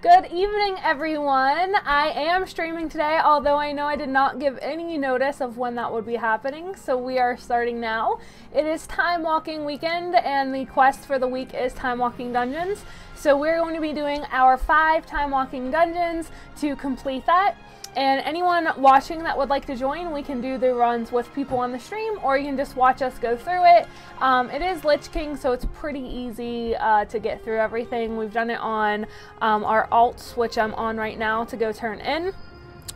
Good evening, everyone. I am streaming today, although I know I did not give any notice of when that would be happening, so we are starting now. It is Time Walking weekend, and the quest for the week is Time Walking Dungeons. So we're going to be doing our 5 Time Walking Dungeons to complete that. And anyone watching that would like to join, we can do the runs with people on the stream, or you can just watch us go through it. It is Lich King, so it's pretty easy to get through everything. We've done it on our alts, which I'm on right now to go turn in.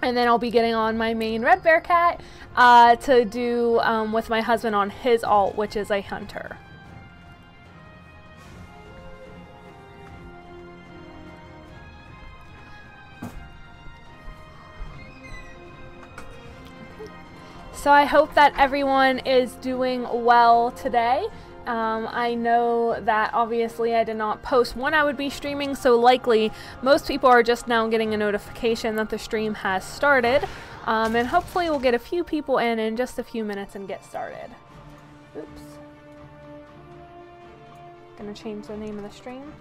And then I'll be getting on my main Red Bear Cat to do with my husband on his alt, which is a hunter. So I hope that everyone is doing well today. I know that obviously I did not post when I would be streaming, so likely most people are just now getting a notification that the stream has started. And hopefully we'll get a few people in just a few minutes and get started. Oops. Gonna change the name of the stream.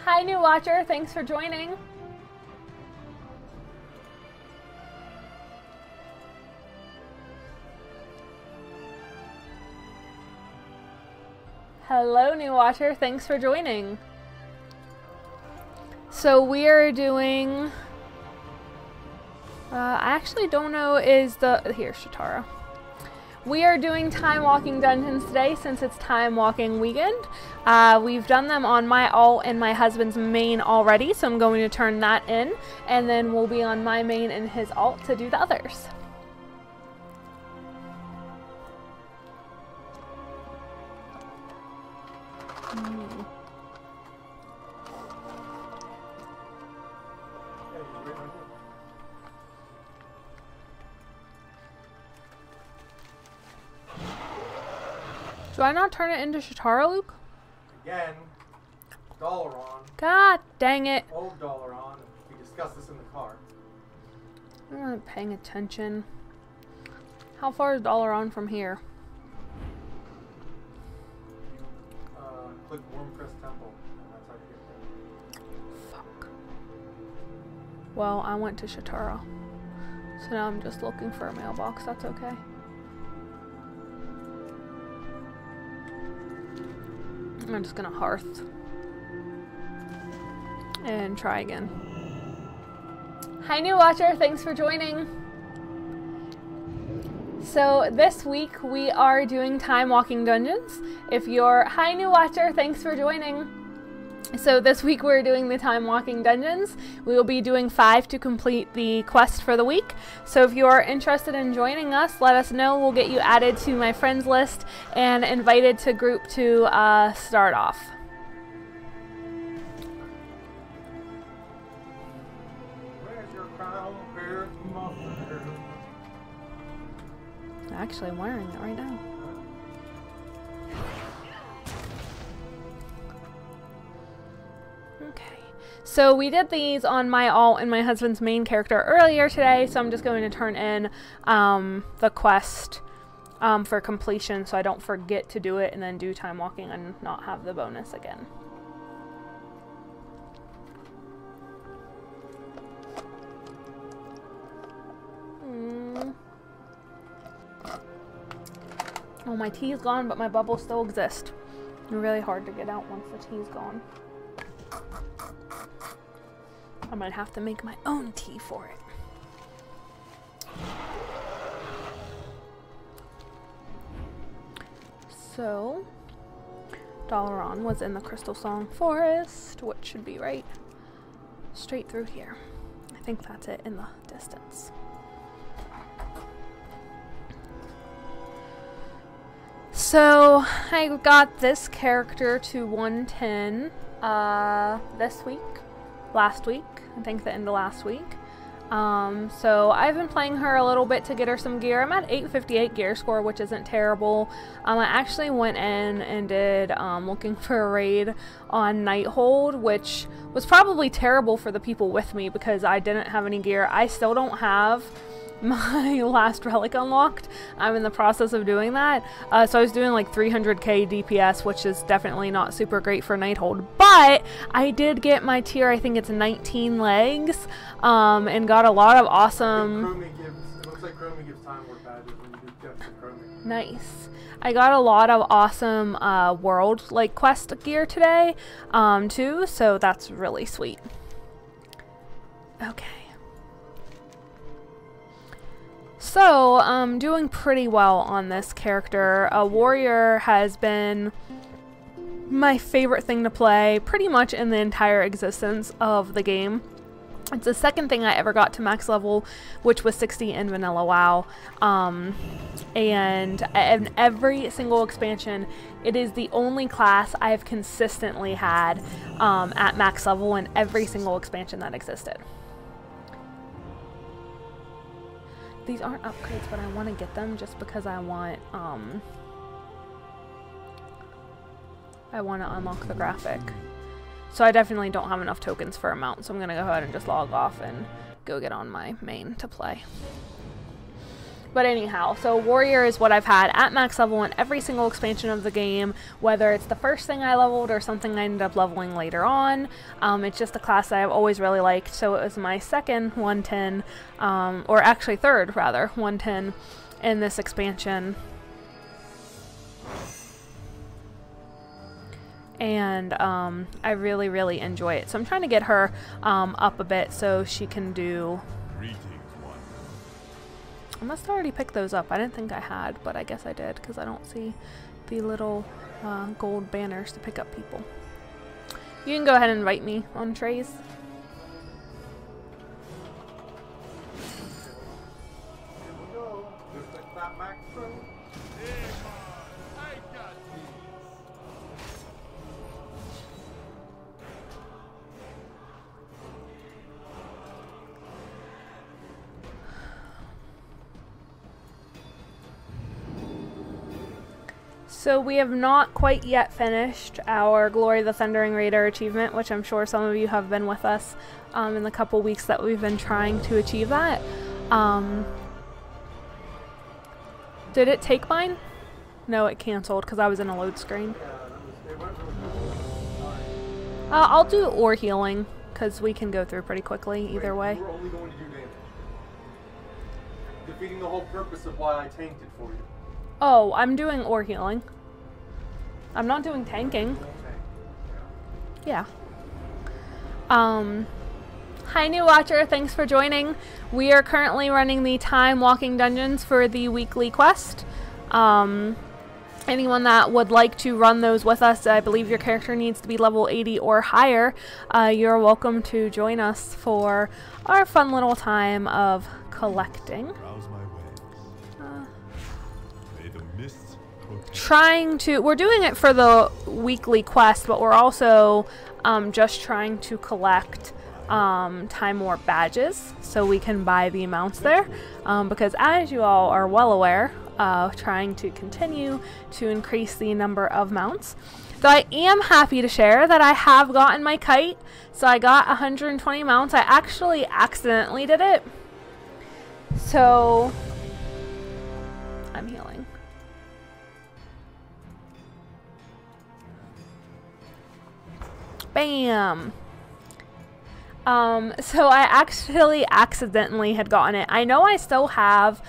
Hi, new watcher. Thanks for joining. Hello, new watcher. Thanks for joining. So we are doing... I actually don't know is the... Here, Shatara. We are doing Time Walking Dungeons today since it's Time Walking weekend. We've done them on my alt and my husband's main already, so I'm going to turn that in, and then we'll be on my main and his alt to do the others. Do I not turn it into Shatara, Luke? Again, Dalaran. God dang it. Old Dalaran. We discussed this in the car. I'm not paying attention. How far is Dalaran from here? Click Warcraft Temple, and that's how you get there. Fuck. Well, I went to Shatara. So now I'm just looking for a mailbox. That's okay. I'm just gonna hearth and try again. Hi, new watcher. Thanks for joining. So this week we are doing Time Walking Dungeons. If you're... Hi, new watcher. Thanks for joining. So this week we're doing the Time Walking Dungeons. We will be doing 5 to complete the quest for the week. So if you are interested in joining us, let us know. We'll get you added to my friends list and invited to group to start off. Where's your crown, bear, muffler? Actually, I'm wearing it right now. Okay, so we did these on my alt and my husband's main character earlier today, so I'm just going to turn in the quest for completion so I don't forget to do it and then do Time Walking and not have the bonus again. Oh, my tea is gone, but my bubbles still exist. They're really hard to get out once the tea is gone. I might have to make my own tea for it. So, Dalaran was in the Crystal Song Forest, which should be right straight through here. I think that's it in the distance. So, I got this character to 110 this week. Last week, I think the end of last week. So I've been playing her a little bit to get her some gear. I'm at 858 gear score, which isn't terrible. I actually went in and did looking for a raid on Nighthold, which was probably terrible for the people with me because I didn't have any gear. I still don't have my last relic unlocked. I'm in the process of doing that. So I was doing like 300k DPS, which is definitely not super great for Nighthold. But I did get my tier, I think it's 19 legs, and got a lot of awesome... It looks like Chromie gives time work badges when you do gifts of Chromie. Nice. I got a lot of awesome world like quest gear today, too, so that's really sweet. Okay. So, I'm doing pretty well on this character. A warrior has been my favorite thing to play pretty much in the entire existence of the game. It's the second thing I ever got to max level, which was 60 in vanilla WoW. And in every single expansion, it is the only class I have consistently had at max level in every single expansion that existed. These aren't upgrades, but I want to get them just because I want to unlock the graphic. So I definitely don't have enough tokens for a mount, so I'm going to go ahead and just log off and go get on my main to play. But anyhow, so warrior is what I've had at max level in every single expansion of the game, whether it's the first thing I leveled or something I ended up leveling later on. It's just a class that I've always really liked, so it was my second 110, or actually third rather, 110 in this expansion. And I really, really enjoy it. So I'm trying to get her up a bit so she can do... I must have already picked those up. I didn't think I had, but I guess I did because I don't see the little gold banners to pick up people. You can go ahead and invite me on trays. So we have not quite yet finished our Glory the Thundering Raider achievement, which I'm sure some of you have been with us in the couple weeks that we've been trying to achieve that. Did it take mine? No, it canceled because I was in a load screen. I'll do ore healing because we can go through pretty quickly either way. We're only going to do damage. Defeating the whole purpose of why I tanked it for you. Oh, I'm doing ore healing. I'm not doing tanking. Yeah. Hi new watcher, thanks for joining. We are currently running the time walking dungeons for the weekly quest. Anyone that would like to run those with us, I believe your character needs to be level 80 or higher. You're welcome to join us for our fun little time of collecting. We're doing it for the weekly quest, but we're also just trying to collect Time Warp badges so we can buy the amounts there, because as you all are well aware, trying to continue to increase the number of mounts. So I am happy to share that I have gotten my kite, so I got 120 mounts. I actually accidentally did it, so I'm healing. Bam! So I actually accidentally had gotten it. I know I still have,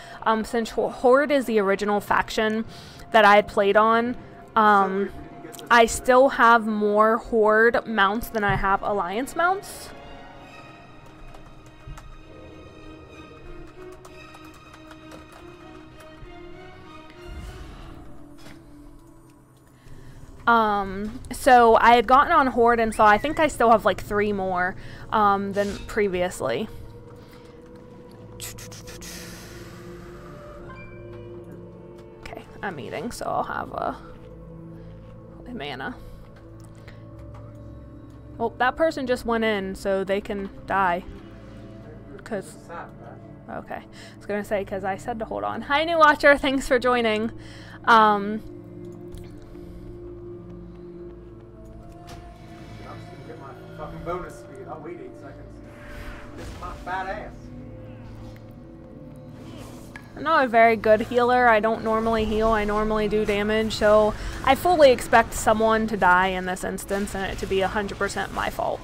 since Horde is the original faction that I had played on, I still have more Horde mounts than I have Alliance mounts. So I had gotten on Horde, and so I think I still have like 3 more, than previously. Okay, I'm eating, so I'll have a mana. Oh, that person just went in, so they can die. Cause, okay, I was gonna say, cause I said to hold on. Hi new watcher, thanks for joining. Fucking bonus speed. I'll wait 8 seconds. This is my fat ass. I'm not a very good healer. I don't normally heal. I normally do damage, so I fully expect someone to die in this instance and it to be 100% my fault.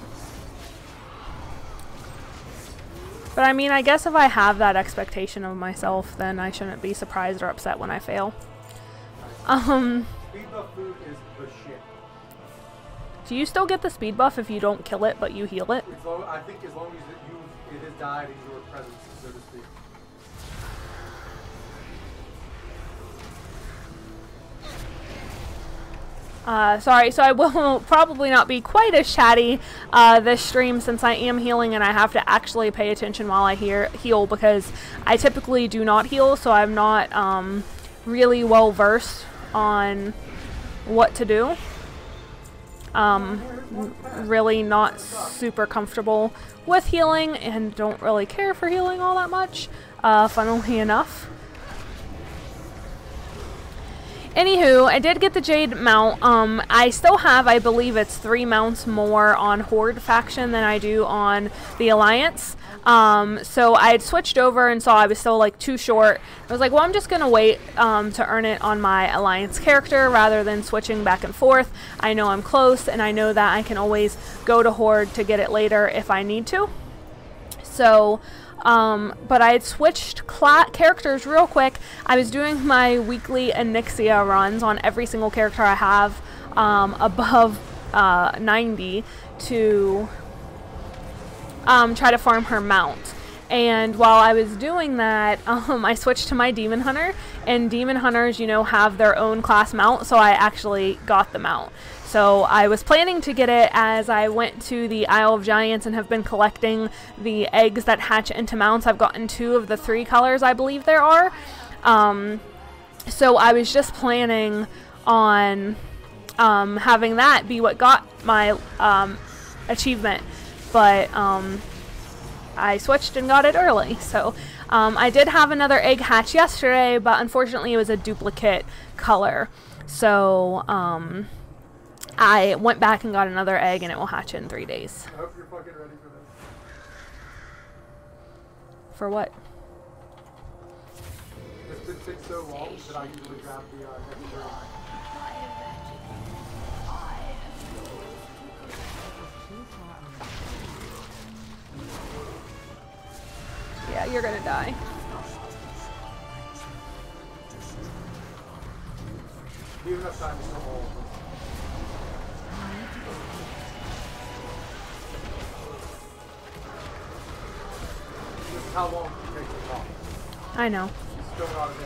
But I mean, I guess if I have that expectation of myself, then I shouldn't be surprised or upset when I fail. Speed buff food is the shit. Do you still get the speed buff if you don't kill it, but you heal it? I think as long as it has died in your presence, so to speak. Sorry, so I will probably not be quite as chatty this stream since I am healing and I have to actually pay attention while I heal because I typically do not heal, so I'm not really well versed on what to do. Really not super comfortable with healing and don't really care for healing all that much, funnily enough. Anywho, I did get the Jade mount. I still have, I believe it's 3 mounts more on Horde faction than I do on the Alliance. So I had switched over and saw I was still like too short. I was like, well, I'm just gonna wait to earn it on my Alliance character rather than switching back and forth. I know I'm close and I know that I can always go to Horde to get it later if I need to. So but I had switched characters real quick. I was doing my weekly Onyxia runs on every single character I have above 90 to try to farm her mount. And while I was doing that, I switched to my Demon Hunter, and Demon Hunters, you know, have their own class mount, so I actually got the mount. So I was planning to get it as I went to the Isle of Giants and have been collecting the eggs that hatch into mounts. I've gotten 2 of the 3 colors I believe there are. So I was just planning on having that be what got my achievement. But I switched and got it early. So I did have another egg hatch yesterday, but unfortunately it was a duplicate color. So I went back and got another egg, and it will hatch in 3 days. I hope you're fucking ready for this. For what? This been takes so long that I usually grab the necessary. Yeah, you're gonna die. Do you have enough time to kill all of them? This is how long it takes to talk. I know. Still not a day.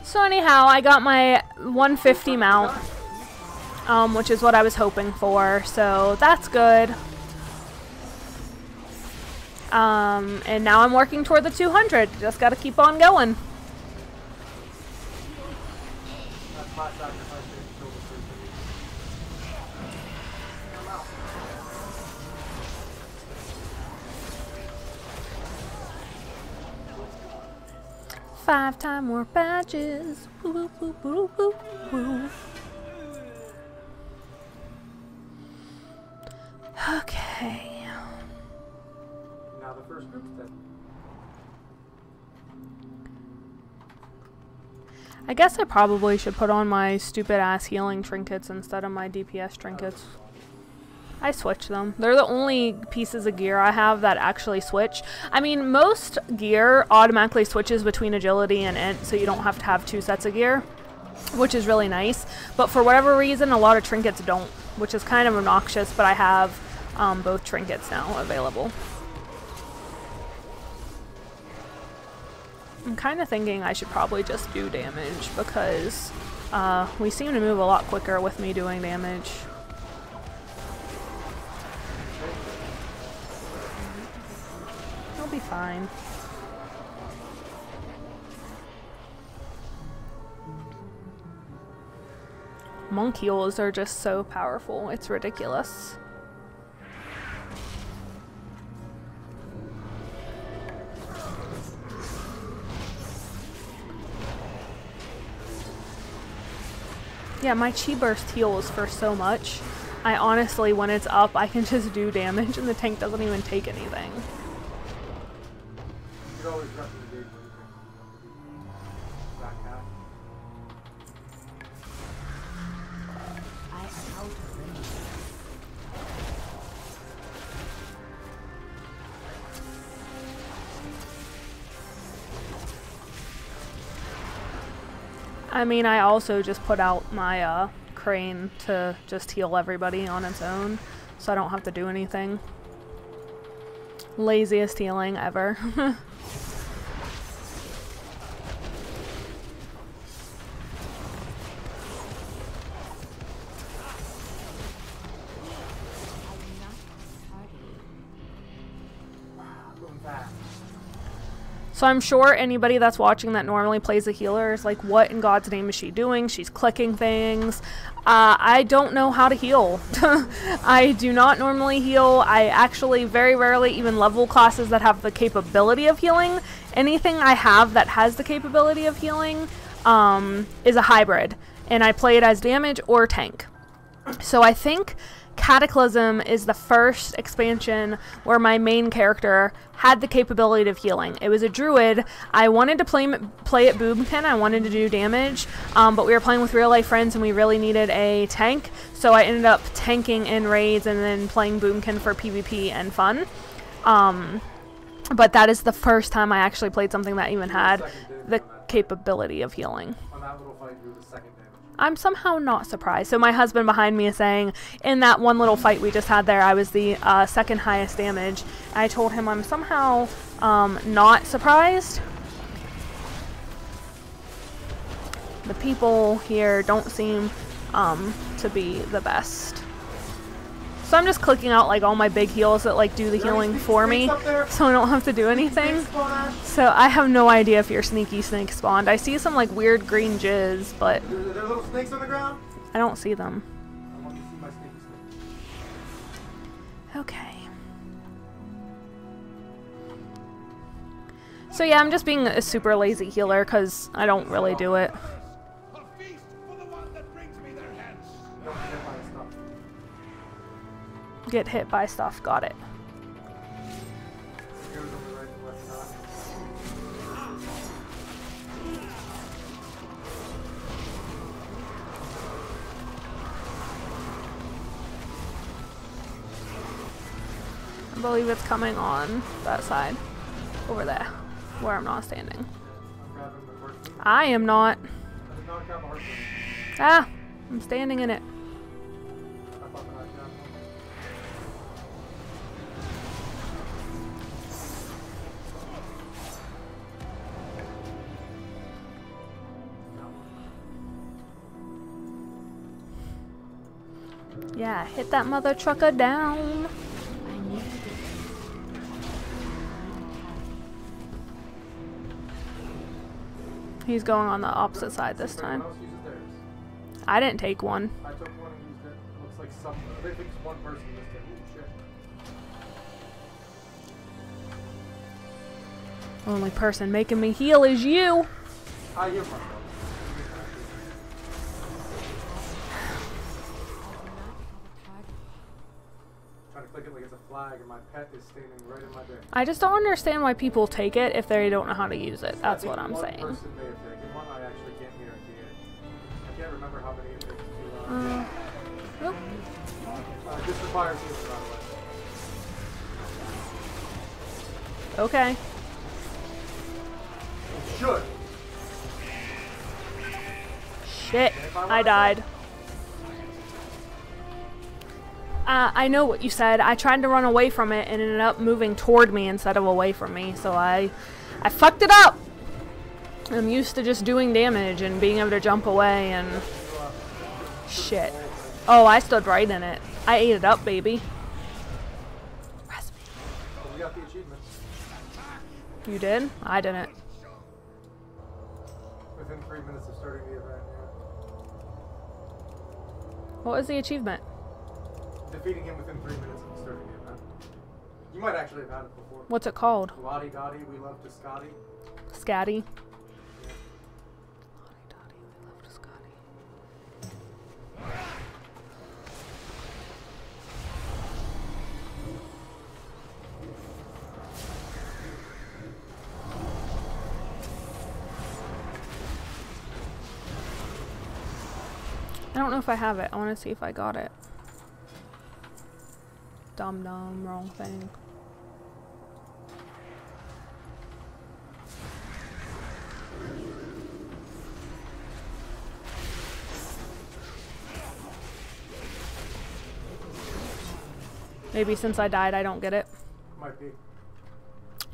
So anyhow, I got my 150 mount, which is what I was hoping for, so that's good. And now I'm working toward the 200. Just gotta keep on going. That's my sacrifice to kill the person. 5 time more badges. Woo, woo, woo, woo, woo. Okay. Now the first group's dead. I guess I probably should put on my stupid ass healing trinkets instead of my DPS trinkets. I switch them. They're the only pieces of gear I have that actually switch. I mean, most gear automatically switches between agility and int, so you don't have to have 2 sets of gear, which is really nice. But for whatever reason, a lot of trinkets don't, which is kind of obnoxious, but I have both trinkets now available. I'm kind of thinking I should probably just do damage because we seem to move a lot quicker with me doing damage. I'll be fine. Monk heals are just so powerful, it's ridiculous. Yeah, my chi burst heals for so much. I honestly, when it's up, I can just do damage and the tank doesn't even take anything. always recommend what you think. Back half. I am out of range. I mean, I also just put out my crane to just heal everybody on its own, so I don't have to do anything. Laziest healing ever. So I'm sure anybody that's watching that normally plays a healer is like, what in God's name is she doing? She's clicking things. I don't know how to heal. I do not normally heal. I actually very rarely even level classes that have the capability of healing. Anything I have that has the capability of healing is a hybrid. And I play it as damage or tank. So I think Cataclysm is the first expansion where my main character had the capability of healing. It was a druid. I wanted to play it boomkin. I wanted to do damage, but we were playing with real life friends and we really needed a tank, so I ended up tanking in raids and then playing boomkin for PvP and fun. But that is the first time I actually played something that even had the capability of healing. On that little fight, you were the second damage. I'm somehow not surprised. So my husband behind me is saying, in that one little fight we just had there, I was the second highest damage. I told him I'm somehow not surprised. The people here don't seem to be the best. So I'm just clicking out like all my big heals that like do the healing for me, so I don't have to do anything. So I have no idea if your sneaky snake spawned. I see some like weird green jizz, but Are there little snakes on the ground? I don't see them. I want to see my sneaky snake. Okay. So yeah, I'm just being a super lazy healer because I don't really do it. A feast for the one that brings me their heads. Don't forget my stuff. Get hit by stuff. Got it. Here's on the right and left side. I believe it's coming on that side. Over there. Where I'm not standing. I'm grabbing the first one. I am not. I did not grab a heart. Ah! I'm standing in it. I thought that I grabbed one. Yeah, hit that mother trucker down. I need to. He's going on the opposite side this time. Everyone else uses theirs. I didn't take one. I took one and used it. It looks like some. I think one person missed it. Ooh, shit. Only person making me heal is you. I heal myself. Trying to click it like it's a flag, and my pet is standing right in my bed. I just don't understand why people take it if they don't know how to use it. That's what I'm One saying. person may have taken one. I actually can't guarantee it. I can't remember how many it takes to. Nope. This requires healing, by the way. Okay. It should. Shit. I died. I know what you said. I tried to run away from it and ended up moving toward me instead of away from me. So I fucked it up. I'm used to just doing damage and being able to jump away and shit. Oh, I stood right in it. I ate it up, baby. Recipe. Well, we got the achievement. You did? I didn't. Within 3 minutes of starting the event, What was the achievement? yeah. Defeating him within 3 minutes of starting the event. You might actually have had it before. What's it called? Lottie Dottie, we love to Scotty. Scatty. don't know if I have it. I want to see if I got it. Dumb, wrong thing. Maybe since I died, I don't get it. Might be.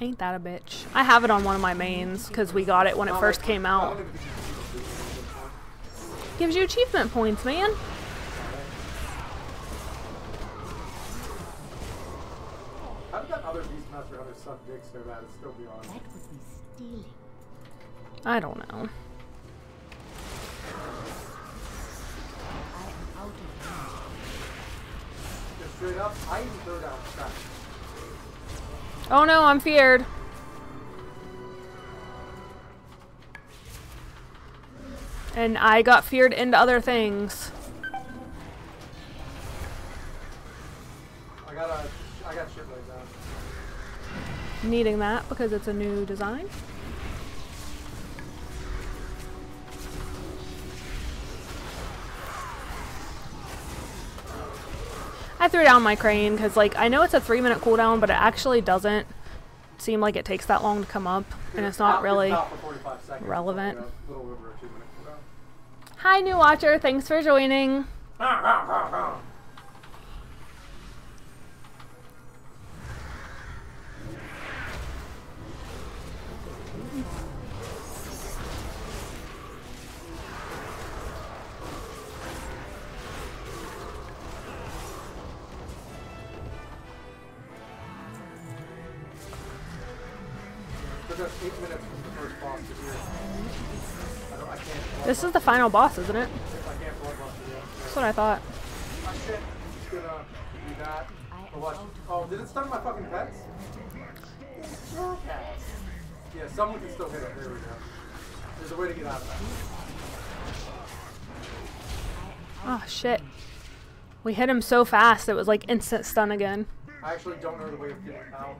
Ain't that a bitch? I have it on one of my mains because we got it when it first came out. Gives you achievement points, man. How did that other Beastmaster Hunter suck dick so bad it's still beyond? That would be stealing. I don't know. I am out of range. Just straight up, I even throw down crap. Oh no, I'm feared. And I got feared into other things. I got shit like that. Needing that because it's a new design. I threw down my crane because, like, I know it's a 3-minute cooldown, but it actually doesn't seem like it takes that long to come up, and it's not really relevant. Like a little over a 2-minute cooldown. Hi, new watcher. Thanks for joining. Took us 8 minutes from the first boss to here. I can't. This is the final boss, isn't it? I can't blood bust it yet. That's what I thought. My shit. Just gonna do that. Or what? Oh, did it stun my fucking pets? Yeah, someone can still hit it. There we go. There's a way to get out of that. Oh, shit. We hit him so fast, it was like instant stun again. I actually don't know the way of getting out.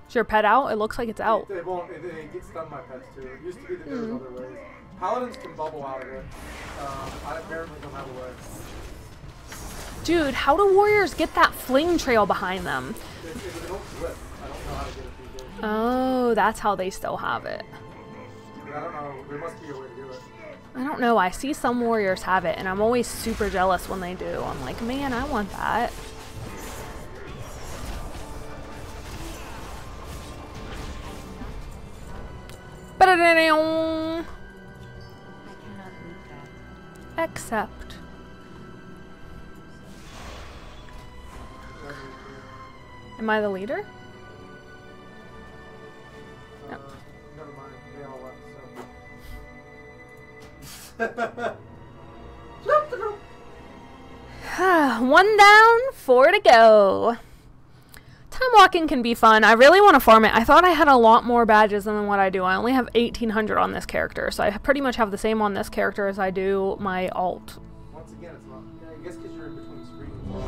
Is your pet out? It looks like it's out. It won't. It gets stunned by pets too. It used to be that there was other ways. Paladins can bubble out of it. I apparently don't have a way. Dude, how do warriors get that fling trail behind them? It was an old flip. I don't know how to get it these days. Oh, that's how they still have it. But I don't know. There must be a way to do it. I don't know. I see some warriors have it, and I'm always super jealous when they do. I'm like, man, I want that. Except. Am I the leader? No. Never mind. They all left, so. 1 down, 4 to go. Time walking can be fun. I really want to farm it. I thought I had a lot more badges than what I do. I only have 1,800 on this character, so I pretty much have the same on this character as I do my alt. Once again, it's not. Yeah, I guess because you're in between screens. It's really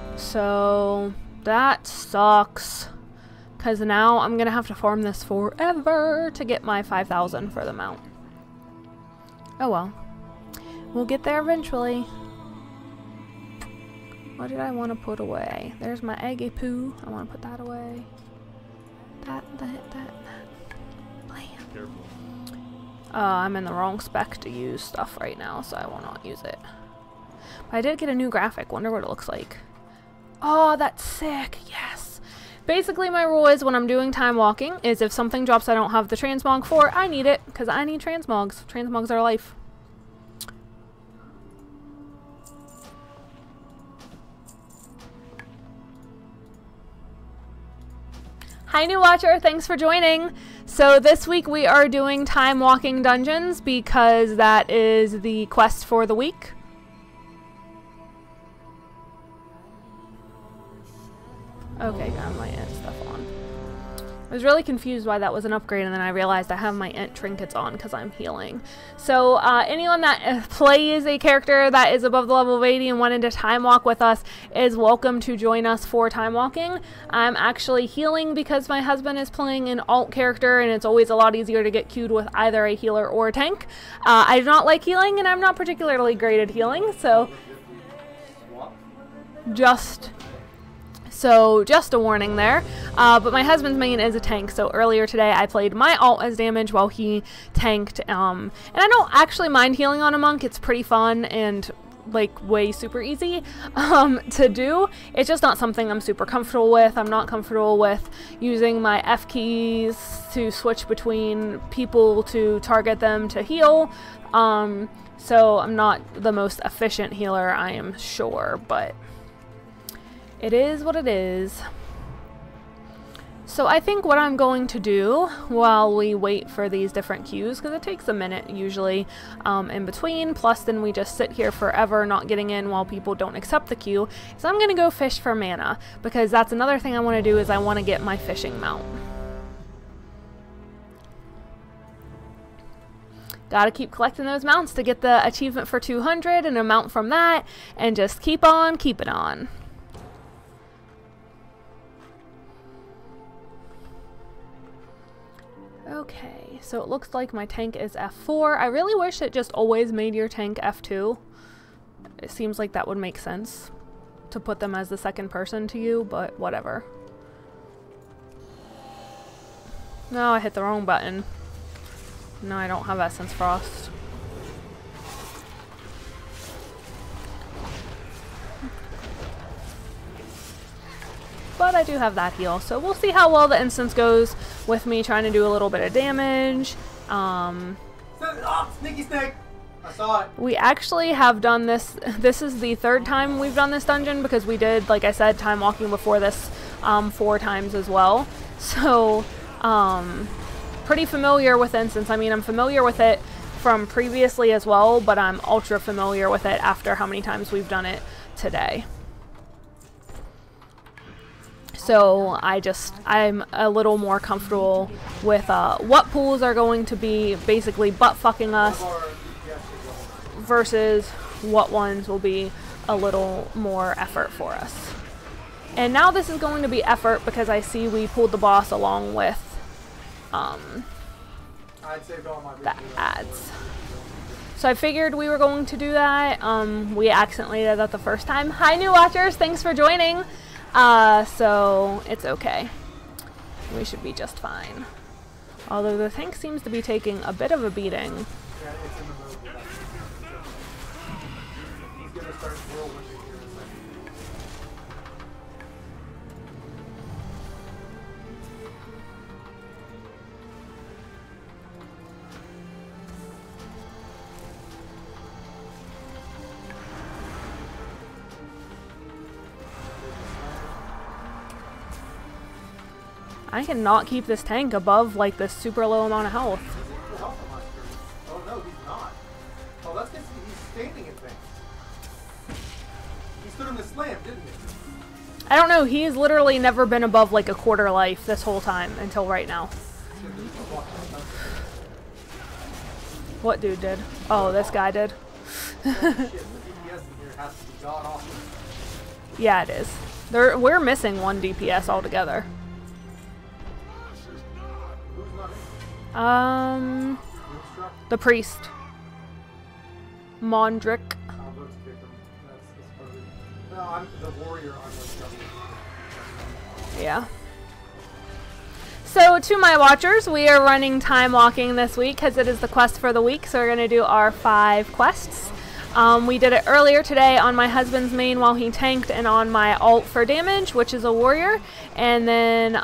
weird. So that sucks. Because now I'm going to have to farm this forever to get my 5,000 for the mount. Oh well. We'll get there eventually. What did I want to put away? There's my eggy poo. I want to put that away. That. Blam. Careful. I'm in the wrong spec to use stuff right now, so I will not use it. But I did get a new graphic. Wonder what it looks like. Oh, that's sick. Yes. Basically, my rule is when I'm doing time walking is if something drops I don't have the transmog for, I need it because I need transmogs. Transmogs are life. Hi, new watcher. Thanks for joining. So this week we are doing time walking dungeons because that is the quest for the week. Okay, got my stuff on. I was really confused why that was an upgrade, and then I realized I have my int trinkets on because I'm healing. So anyone that plays a character that is above the level of 80 and wanted to time walk with us is welcome to join us for time walking. I'm actually healing because my husband is playing an alt character, and it's always a lot easier to get queued with either a healer or a tank. I do not like healing, and I'm not particularly great at healing, so just a warning there. But my husband's main is a tank, so earlier today I played my alt as damage while he tanked. And I don't actually mind healing on a monk. It's pretty fun and like way super easy to do. It's just not something I'm super comfortable with. I'm not comfortable with using my F keys to switch between people to target them to heal. So I'm not the most efficient healer, I am sure, but it is what it is. So I think what I'm going to do while we wait for these different queues, because it takes a minute usually in between, plus then we just sit here forever not getting in while people don't accept the queue, is I'm going to go fish for mana, because that's another thing I want to do, is I want to get my fishing mount. Gotta keep collecting those mounts to get the achievement for 200 and a mount from that, and just keep on keeping on. Okay, so it looks like my tank is F4. I really wish it just always made your tank F2. It seems like that would make sense to put them as the second person to you, but whatever. No, I hit the wrong button. No, I don't have Essence Frost. But I do have that heal, so we'll see how well the instance goes with me trying to do a little bit of damage. Sneaky snake! I saw it. We actually have done this. This is the third time we've done this dungeon, because we did, like I said, time walking before this 4 times as well. So, pretty familiar with instance. I mean, I'm familiar with it from previously as well, but I'm ultra familiar with it after how many times we've done it today. So I'm a little more comfortable with what pools are going to be basically butt fucking us versus what ones will be a little more effort for us. And now this is going to be effort because I see we pulled the boss along with the ads. So I figured we were going to do that. We accidentally did that the first time. Hi new watchers, thanks for joining. So it's okay. We should be just fine. Although the tank seems to be taking a bit of a beating. Yeah, it's in the middle of that. He's gonna start whirlwinding here in a second. I cannot keep this tank above like this super low amount of health. Oh no, he's not. Oh, that's because he's standing in things. He stood in the slam, didn't he? I don't know, he's literally never been above like a quarter life this whole time until right now. What dude did? Oh, this guy did. Yeah, it is. We're missing 1 DPS altogether. The priest. Mondrick. No, I'm the warrior. Yeah. So to my watchers, we are running time walking this week because it is the quest for the week. So we're going to do our 5 quests. We did it earlier today on my husband's main while he tanked, and on my alt for damage, which is a warrior. And then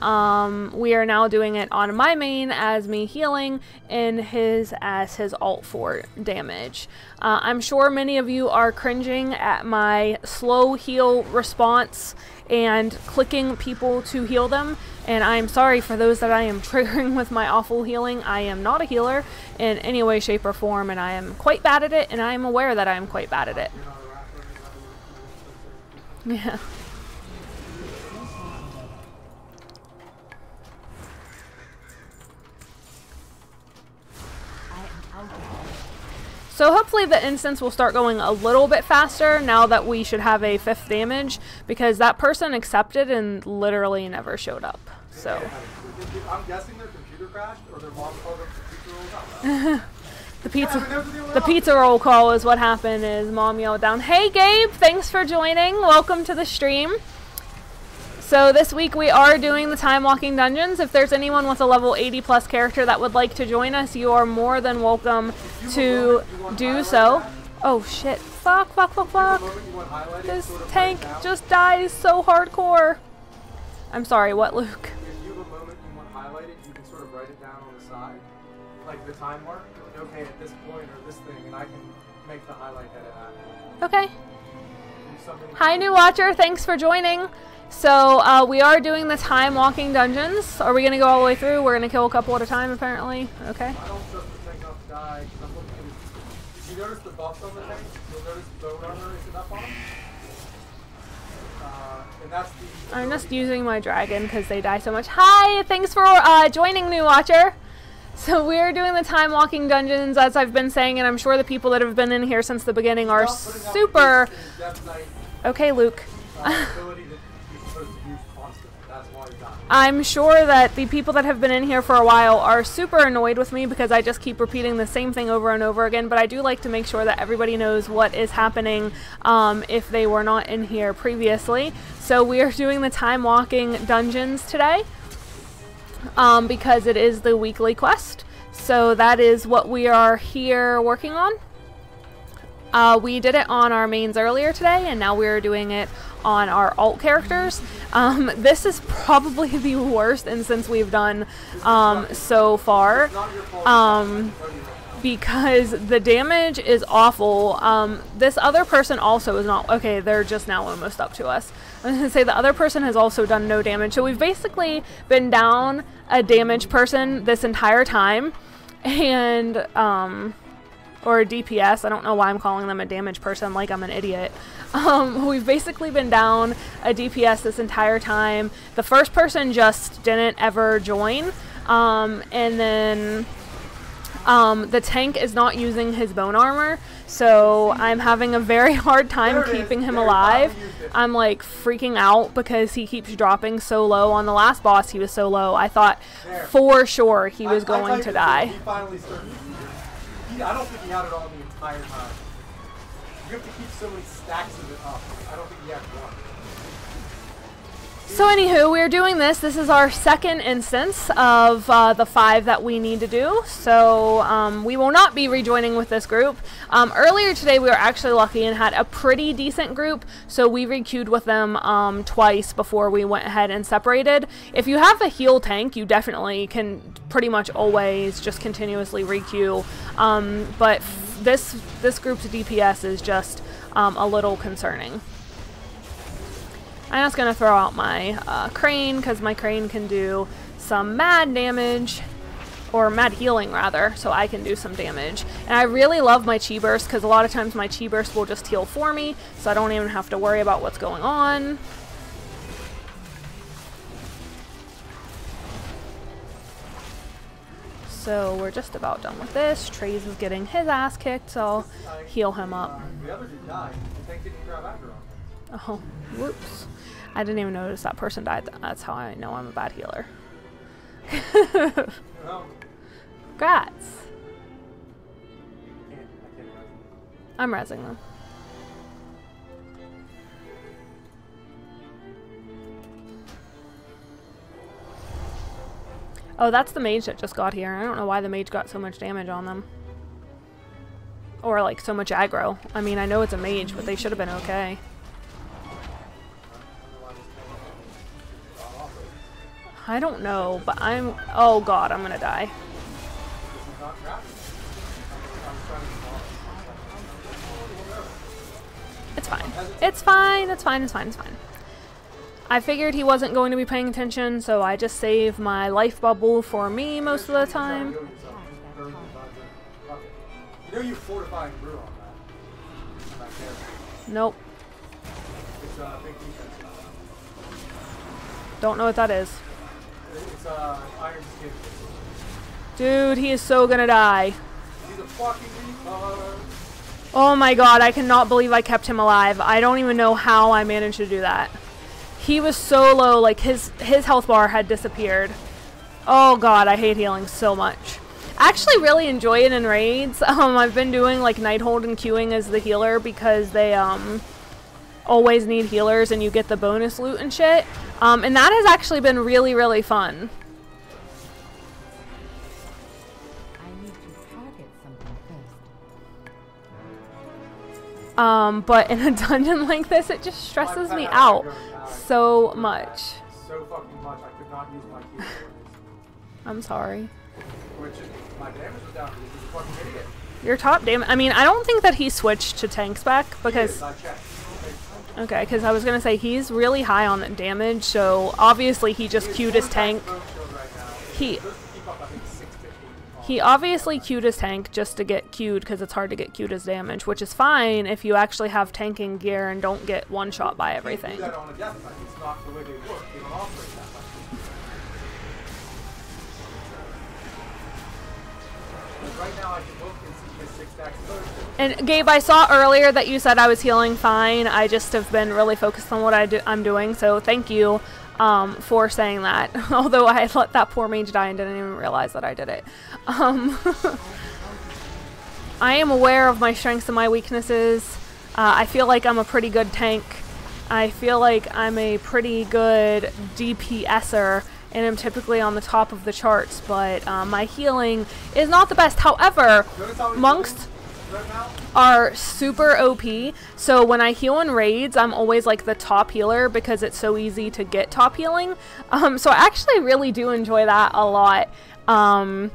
we are now doing it on my main as me healing, and as his alt for damage. I'm sure many of you are cringing at my slow heal response and clicking people to heal them. And I'm sorry for those that I am triggering with my awful healing. I am not a healer in any way, shape, or form, and I am quite bad at it, and I am aware that I am quite bad at it. Yeah. So hopefully the instance will start going a little bit faster now that we should have a 5th damage, because that person accepted and literally never showed up. So I'm guessing their computer crashed or their mom called them pizza roll. the pizza roll call is what happened. Is mom yelled down, "Hey Gabe, thanks for joining. Welcome to the stream." So this week we are doing the time walking dungeons. If there's anyone with a level 80 plus character that would like to join us, you are more than welcome to do so. Oh shit. Fuck. This tank just dies so hardcore. I'm sorry, what, Luke? If you have a moment you want highlighted, you can sort of write it down on the side. Like the time mark. Like, okay, at this point or this thing, and I can make the highlight edit happen. Okay. Hi, new watcher. Thanks for joining. So we are doing the time walking dungeons. Are we going to go all the way through? We're going to kill a couple at a time, apparently. Okay. I don't trust the tank not to die. I'm looking at it. Did you notice the buffs on the tank? You'll notice bone armor isn't up on them. And that's the... I'm just using my dragon because they die so much. Hi! Thanks for joining, new watcher. So we're doing the time walking dungeons, as I've been saying, and I'm sure the people that have been in here since the beginning are super... Okay, Luke. I'm sure that the people that have been in here for a while are super annoyed with me because I just keep repeating the same thing over and over again, but I do like to make sure that everybody knows what is happening if they were not in here previously. So we are doing the time walking dungeons today because it is the weekly quest. So that is what we are here working on. We did it on our mains earlier today, and now we're doing it on our alt characters. This is probably the worst instance we've done so far because the damage is awful. This other person also is not okay. They're just now almost up to us. I was gonna say the other person has also done no damage, so we've basically been down a damage person this entire time, and or a DPS. I don't know why I'm calling them a damage person like I'm an idiot. We've basically been down a DPS this entire time. The first person just didn't ever join. And then the tank is not using his bone armor. So I'm having a very hard time keeping him alive. I'm like freaking out because he keeps dropping so low. On the last boss he was so low. I thought for sure he was going to die. I don't think he had it on the entire time. You have to keep so many stacks of it up. I don't think he had one. So anywho, we're doing this. This is our second instance of the 5 that we need to do. So we will not be rejoining with this group. Earlier today we were actually lucky and had a pretty decent group. So we requeued with them twice before we went ahead and separated. If you have a heal tank, you definitely can pretty much always just continuously requeue. But this group's DPS is just a little concerning. I'm just going to throw out my crane because my crane can do some mad damage, or mad healing rather, so I can do some damage. And I really love my chi burst because a lot of times my chi burst will just heal for me, so I don't even have to worry about what's going on. So we're just about done with this. Trace is getting his ass kicked, so I'll heal him up. The other dude died. The tank didn't grab aggro on him. Oh, whoops. I didn't even notice that person died. That's how I know I'm a bad healer. Grats. I'm rezzing them. Oh, that's the mage that just got here. I don't know why the mage got so much damage on them. Or like so much aggro. I mean, I know it's a mage, but they should have been okay. I don't know, but I'm... Oh god, I'm gonna die. It's fine. It's fine, it's fine, it's fine, it's fine. I figured he wasn't going to be paying attention, so I just save my life bubble for me most of the time. You know you fortifying brew on that. Nope. It's big defense. Don't know what that is. It's iron skin. Dude, he is so gonna die. He's a fucking Oh my god, I cannot believe I kept him alive. I don't even know how I managed to do that. He was so low, like his health bar had disappeared. Oh god, I hate healing so much. I actually really enjoy it in raids. I've been doing like Nighthold and queuing as the healer because they always need healers and you get the bonus loot and shit. And that has actually been really, really fun. But in a dungeon like this, it just stresses me out so much. So fucking much, I could not use my key abilities. I'm sorry. Which, my damage was down because he's a fucking idiot. Your top damage, I mean, I don't think that he switched to tank spec because... I checked. Okay, because I was going to say, he's really high on the damage, so obviously he just queued his tank. He obviously queued his tank just to get queued because it's hard to get queued as damage, which is fine if you actually have tanking gear and don't get one shot by everything. That on a death fight. It's not the way they work. They don't operate that way. But right now I can look and see his 6 stacks of those. And Gabe, I saw earlier that you said I was healing fine. I just have been really focused on what I'm doing, so thank you. For saying that, although I let that poor mage die and didn't even realize that I did it. I am aware of my strengths and my weaknesses. I feel like I'm a pretty good tank. I feel like I'm a pretty good DPSer and am typically on the top of the charts, but my healing is not the best. However, monks are super OP, so when I heal in raids, I'm always like the top healer because it's so easy to get top healing. So I actually really do enjoy that a lot, and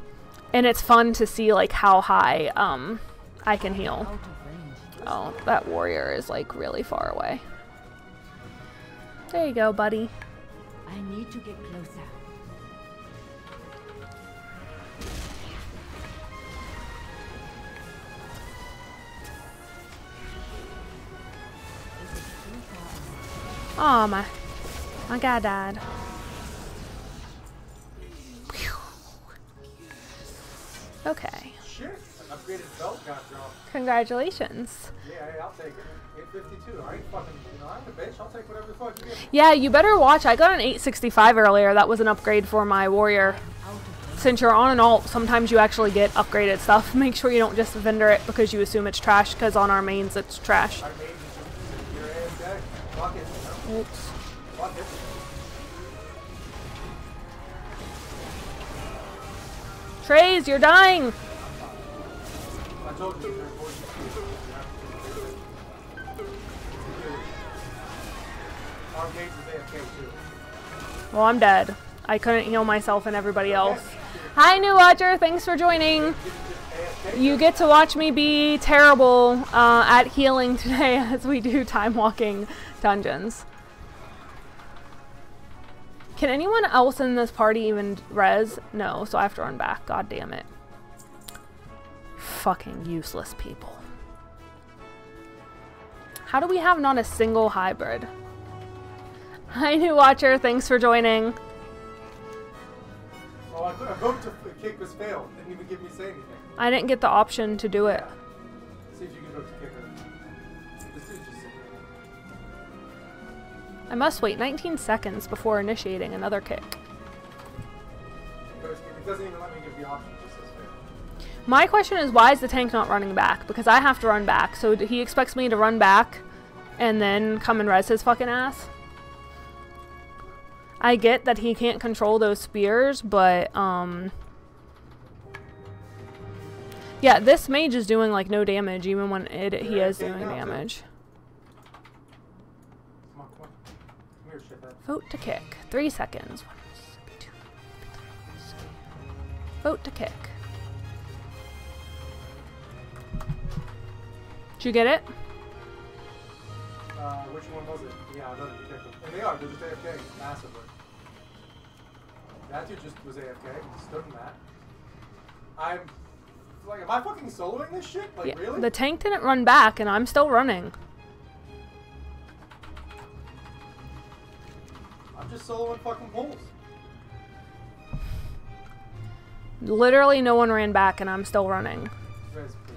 it's fun to see like how high I can heal. Oh, that warrior is like really far away. There you go, buddy. I need to get closer. Oh my guy died. Okay. Shit, an upgraded belt got dropped. Congratulations. Yeah, hey, I'll take it. 852. I ain't fucking, I'm the bitch. I'll take whatever the fuck you get. Yeah, you better watch. I got an 865 earlier. That was an upgrade for my warrior. Since you're on an alt, sometimes you actually get upgraded stuff. Make sure you don't just vendor it because you assume it's trash, because on our mains it's trash. Our mains is your AFK. Fuck it. Oops. Fuck it. Trays, you're dying! I told you, they're important. Our mains is AFK too. Well, I'm dead. I couldn't heal myself and everybody else. Hi, new watcher. Thanks for joining. You get to watch me be terrible at healing today as we do time walking dungeons. Can anyone else in this party even res? No, so I have to run back. God damn it. Fucking useless people. How do we have not a single hybrid? Hi, new watcher. Thanks for joining. Oh, I vote to kick was failed. Didn't even give me say anything. I didn't get the option to do it. See if you can vote to kick her. This is just I must wait 19 seconds before initiating another kick. It doesn't even let me give the option. It just says fail. My question is, why is the tank not running back? Because I have to run back. So he expects me to run back and then come and res his fucking ass? I get that he can't control those spears, but, yeah, this mage is doing, like, no damage, even when he is doing damage. Come on, come on. Come here, shithead. Vote to kick. 3 seconds. Vote to kick. Did you get it? Which one was it? Yeah, I voted to kick them. And they are, they're just AFK, massively. That dude just was AFK, stood in that. I'm, like, am I fucking soloing this shit? Like, Yeah. really? The tank didn't run back, and I'm still running. I'm just soloing fucking pulls. Literally no one ran back, and I'm still running. Res, please.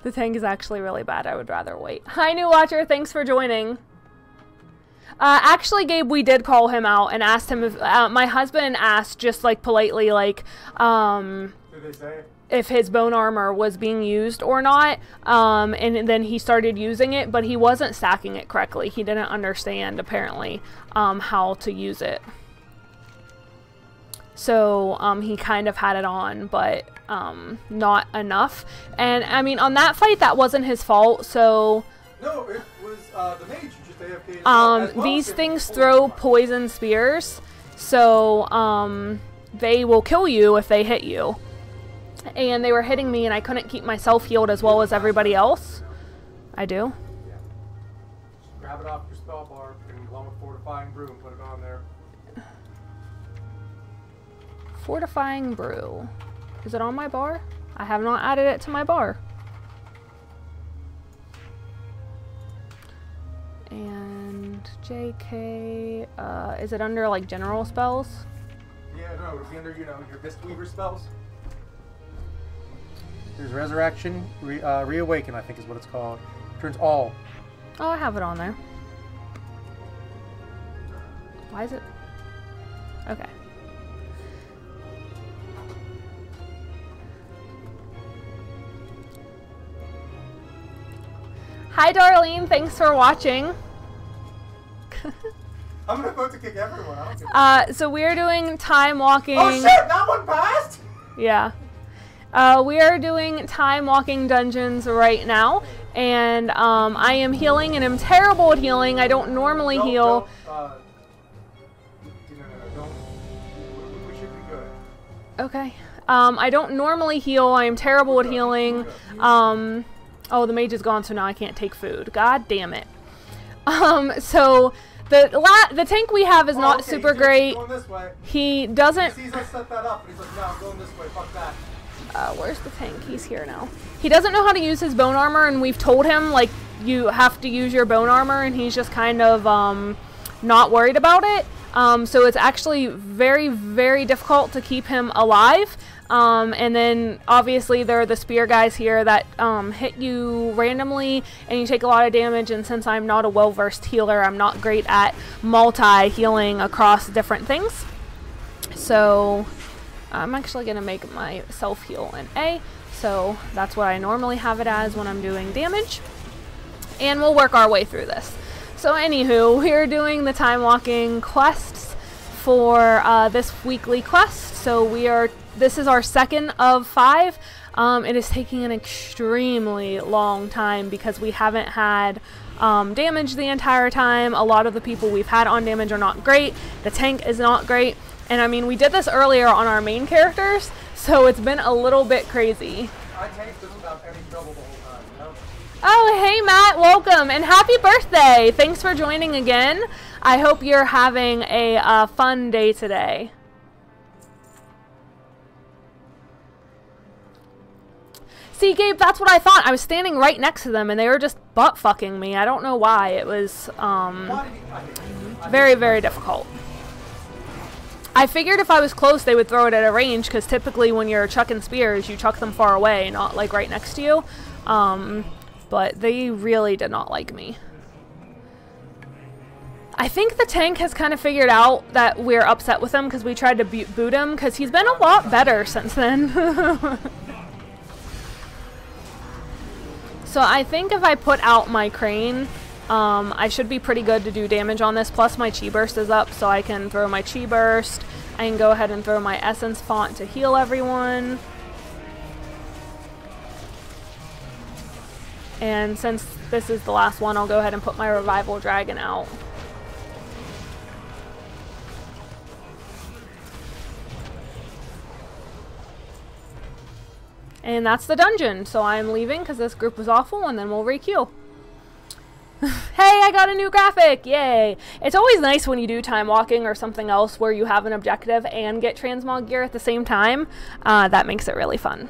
The tank is actually really bad. I would rather wait. Hi, new watcher. Thanks for joining. Actually, Gabe, we did call him out and asked him if, my husband asked just like politely, like, Did they say? If his bone armor was being used or not, and then he started using it, but he wasn't stacking it correctly. He didn't understand, apparently, how to use it. So, he kind of had it on, but, not enough. And, I mean, on that fight, that wasn't his fault, so... No, it was, the mage who just AFK'd as well. These things throw poison spears, so, they will kill you if they hit you. And they were hitting me, and I couldn't keep myself healed as well as everybody else. I do? Yeah. Just grab it off your spell bar, and along with Fortifying Brew, and put it on there. Fortifying Brew. Is it on my bar? I have not added it to my bar. And JK, is it under like general spells? Yeah, no, it would be under, you know, your Mistweaver spells. There's Resurrection, Reawaken, I think is what it's called. Turns all. Oh, I have it on there. Why is it? Okay. Hi, Darlene. Thanks for watching. I'm about to kick everyone. I don't give So we are doing time walking. Oh shit! That one passed. Yeah. We are doing time walking dungeons right now, and I am healing, and I'm terrible at healing. I don't normally heal. Don't. We should be good. Okay. I don't normally heal. I am terrible at healing. Oh, the mage is gone, so now I can't take food. God damn it. So the tank we have is not super great. Going this way. He doesn't. He sees us set that up, and he's like, "No, I'm going this way. Fuck that." Where's the tank? He's here now. He doesn't know how to use his bone armor, and we've told him, like, you have to use your bone armor, and he's just kind of, not worried about it. So it's actually very, very difficult to keep him alive. And then, obviously, there are the spear guys here that, hit you randomly, and you take a lot of damage, and since I'm not a well-versed healer, I'm not great at multi-healing across different things. So... I'm actually going to make my self-heal an A, so that's what I normally have it as when I'm doing damage. And we'll work our way through this. So anywho, we're doing the time walking quests for this weekly quest. So this is our second of 5. It is taking an extremely long time because we haven't had damage the entire time. A lot of the people we've had on damage are not great. The tank is not great. And I mean, we did this earlier on our main characters, so it's been a little bit crazy. I tanked this without any trouble the whole time, you know? Oh, hey Matt, welcome, and happy birthday! Thanks for joining again. I hope you're having a fun day today. See, Gabe, that's what I thought. I was standing right next to them, and they were just butt-fucking me. I don't know why. It was very, very difficult. I figured if I was close, they would throw it at a range, because typically when you're chucking spears, you chuck them far away, not like right next to you. But they really did not like me. I think the tank has kind of figured out that we're upset with him because we tried to boot him, because he's been a lot better since then. So I think if I put out my crane, I should be pretty good to do damage on this. Plus my chi burst is up, so I can throw my chi burst. I can go ahead and throw my essence font to heal everyone. And since this is the last one, I'll go ahead and put my revival dragon out. And that's the dungeon, so I'm leaving because this group was awful, and then we'll re-queue. Hey, I got a new graphic! Yay! It's always nice when you do time walking or something else where you have an objective and get transmog gear at the same time. That makes it really fun.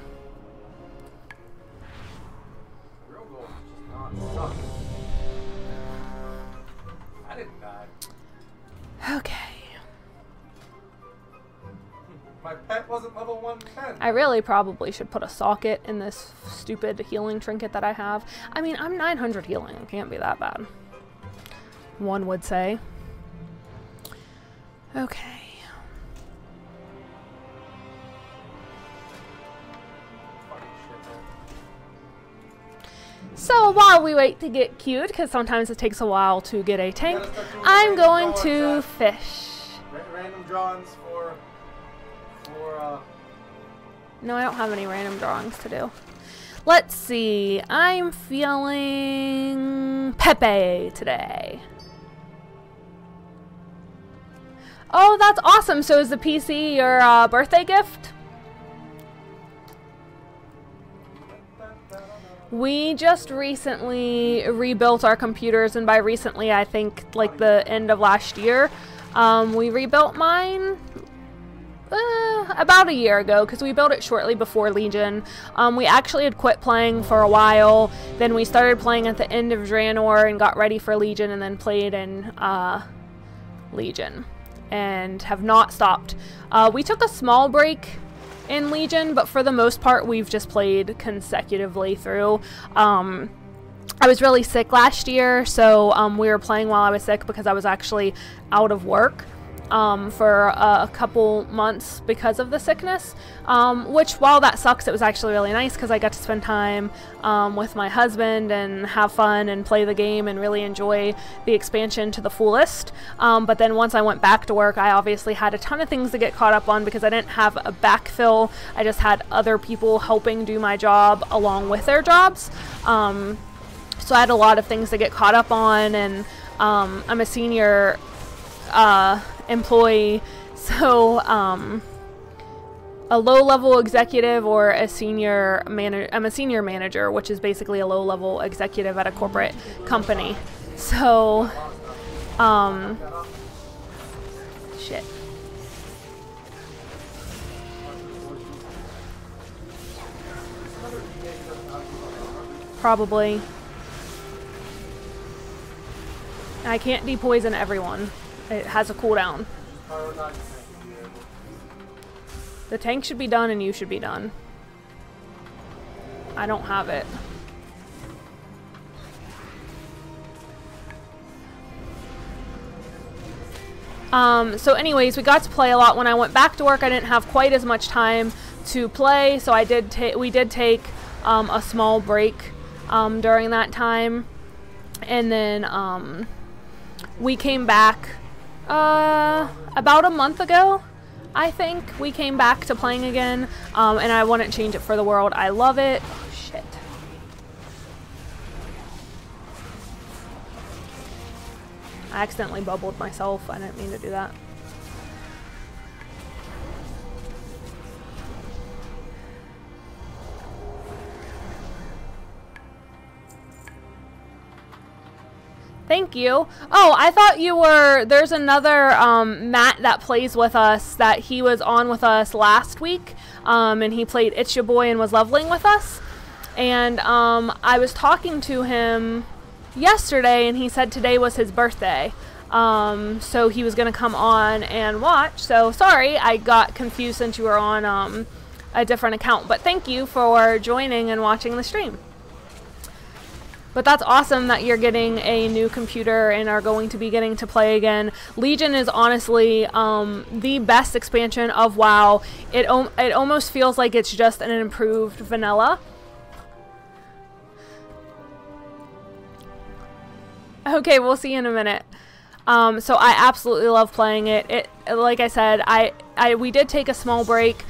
Real gold is just not suck. I didn't die. Okay. My pet deck wasn't level 110. I really probably should put a socket in this stupid healing trinket that I have. I mean, I'm 900 healing. It can't be that bad. One would say. Okay. So while we wait to get queued, because sometimes it takes a while to get a tank, I'm going to fish. Random drawings for No, I don't have any random drawings to do. Let's see. I'm feeling Pepe today. Oh, that's awesome. So is the PC your birthday gift? We just recently rebuilt our computers, and by recently I think like the end of last year. We rebuilt mine about a year ago, because we built it shortly before Legion. We actually had quit playing for a while, then we started playing at the end of Draenor and got ready for Legion, and then played in Legion, and have not stopped. We took a small break in Legion, but for the most part we've just played consecutively through. I was really sick last year, so we were playing while I was sick because I was actually out of work for a couple months because of the sickness, which, while that sucks, it was actually really nice because I got to spend time with my husband and have fun and play the game and really enjoy the expansion to the fullest. But then once I went back to work, I obviously had a ton of things to get caught up on because I didn't have a backfill. I just had other people helping do my job along with their jobs. So I had a lot of things to get caught up on, and I'm a senior employee, so a low-level executive or a senior manager. I'm a senior manager, which is basically a low-level executive at a corporate company. So shit. Probably. I can't depoison everyone. It has a cooldown. The tank should be done and you should be done. I don't have it. So anyways, we got to play a lot. When I went back to work, I didn't have quite as much time to play, so we did take a small break during that time. And then we came back about a month ago, I think. We came back to playing again, and I wouldn't change it for the world. I love it. Oh, shit. I accidentally bubbled myself. I didn't mean to do that. Thank you. Oh, I thought you were... There's another Matt that plays with us that he was on with us last week. And he played It's Your Boy and was leveling with us. And I was talking to him yesterday, and he said today was his birthday. So he was going to come on and watch. So sorry, I got confused since you were on a different account. But thank you for joining and watching the stream. But that's awesome that you're getting a new computer and are going to be getting to play again. Legion is honestly the best expansion of WoW. It almost feels like it's just an improved vanilla. Okay, we'll see you in a minute. So I absolutely love playing it. Like I said, we did take a small break.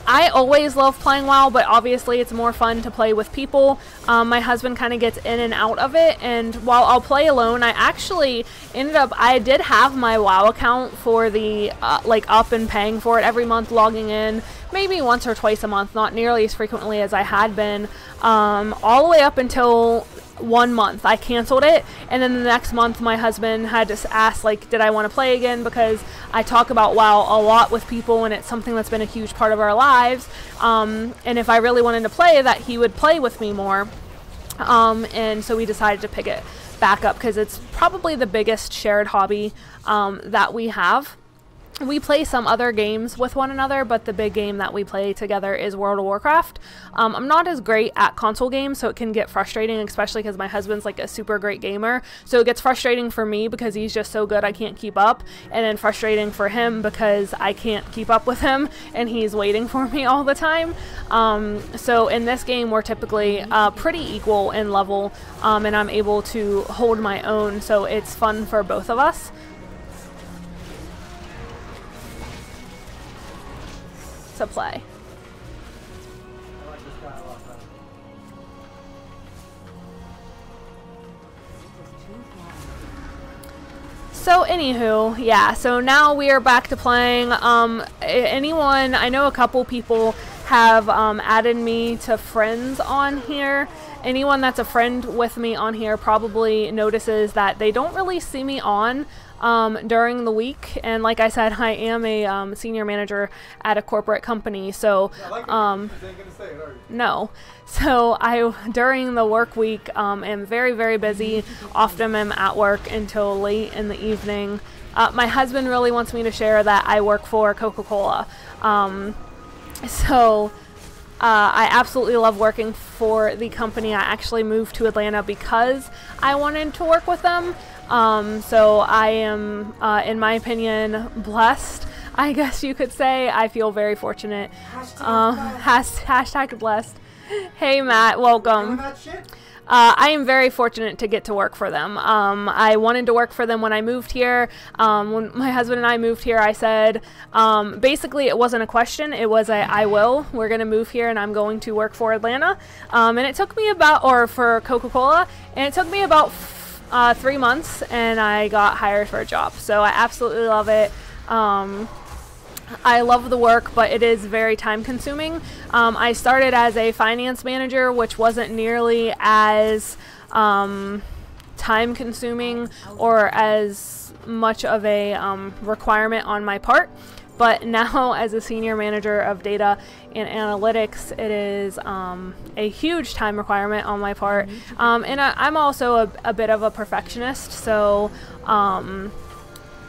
I always love playing WoW, but obviously it's more fun to play with people. My husband kind of gets in and out of it, and while I'll play alone, I did have my WoW account for the, like, up and paying for it every month, logging in maybe once or twice a month, not nearly as frequently as I had been, all the way up until 1 month. I canceled it, and then the next month my husband had to ask, like, did I want to play again, because I talk about WoW a lot with people and it's something that's been a huge part of our lives, and if I really wanted to play, that he would play with me more, and so we decided to pick it back up because it's probably the biggest shared hobby that we have. We play some other games with one another, but the big game that we play together is World of Warcraft. I'm not as great at console games, so it can get frustrating, especially because my husband's like a super great gamer. So it gets frustrating for me because he's just so good I can't keep up, and then frustrating for him because I can't keep up with him and he's waiting for me all the time. So in this game we're typically pretty equal in level, and I'm able to hold my own, so it's fun for both of us. To play. So anywho, yeah, so now we are back to playing. Anyone, I know a couple people have added me to friends on here. Anyone that's a friend with me on here probably notices that they don't really see me on during the week, and like I said, I am a senior manager at a corporate company, so no. So I, during the work week, am very, very busy. Often I'm at work until late in the evening. My husband really wants me to share that I work for Coca-Cola. I absolutely love working for the company. I actually moved to Atlanta because I wanted to work with them. So I am, in my opinion, blessed, I guess you could say. I feel very fortunate. Hashtag blessed. Hey Matt, welcome. I am very fortunate to get to work for them. I wanted to work for them when I moved here. When my husband and I moved here, I said, basically it wasn't a question, it was a I will. We're going to move here and I'm going to work for Atlanta. And it took me about, or for Coca-Cola, and it took me about 3 months and I got hired for a job. So I absolutely love it. I love the work, but it is very time consuming. I started as a finance manager, which wasn't nearly as time consuming or as much of a requirement on my part. But now as a senior manager of data and analytics, it is a huge time requirement on my part. And I'm also a bit of a perfectionist, so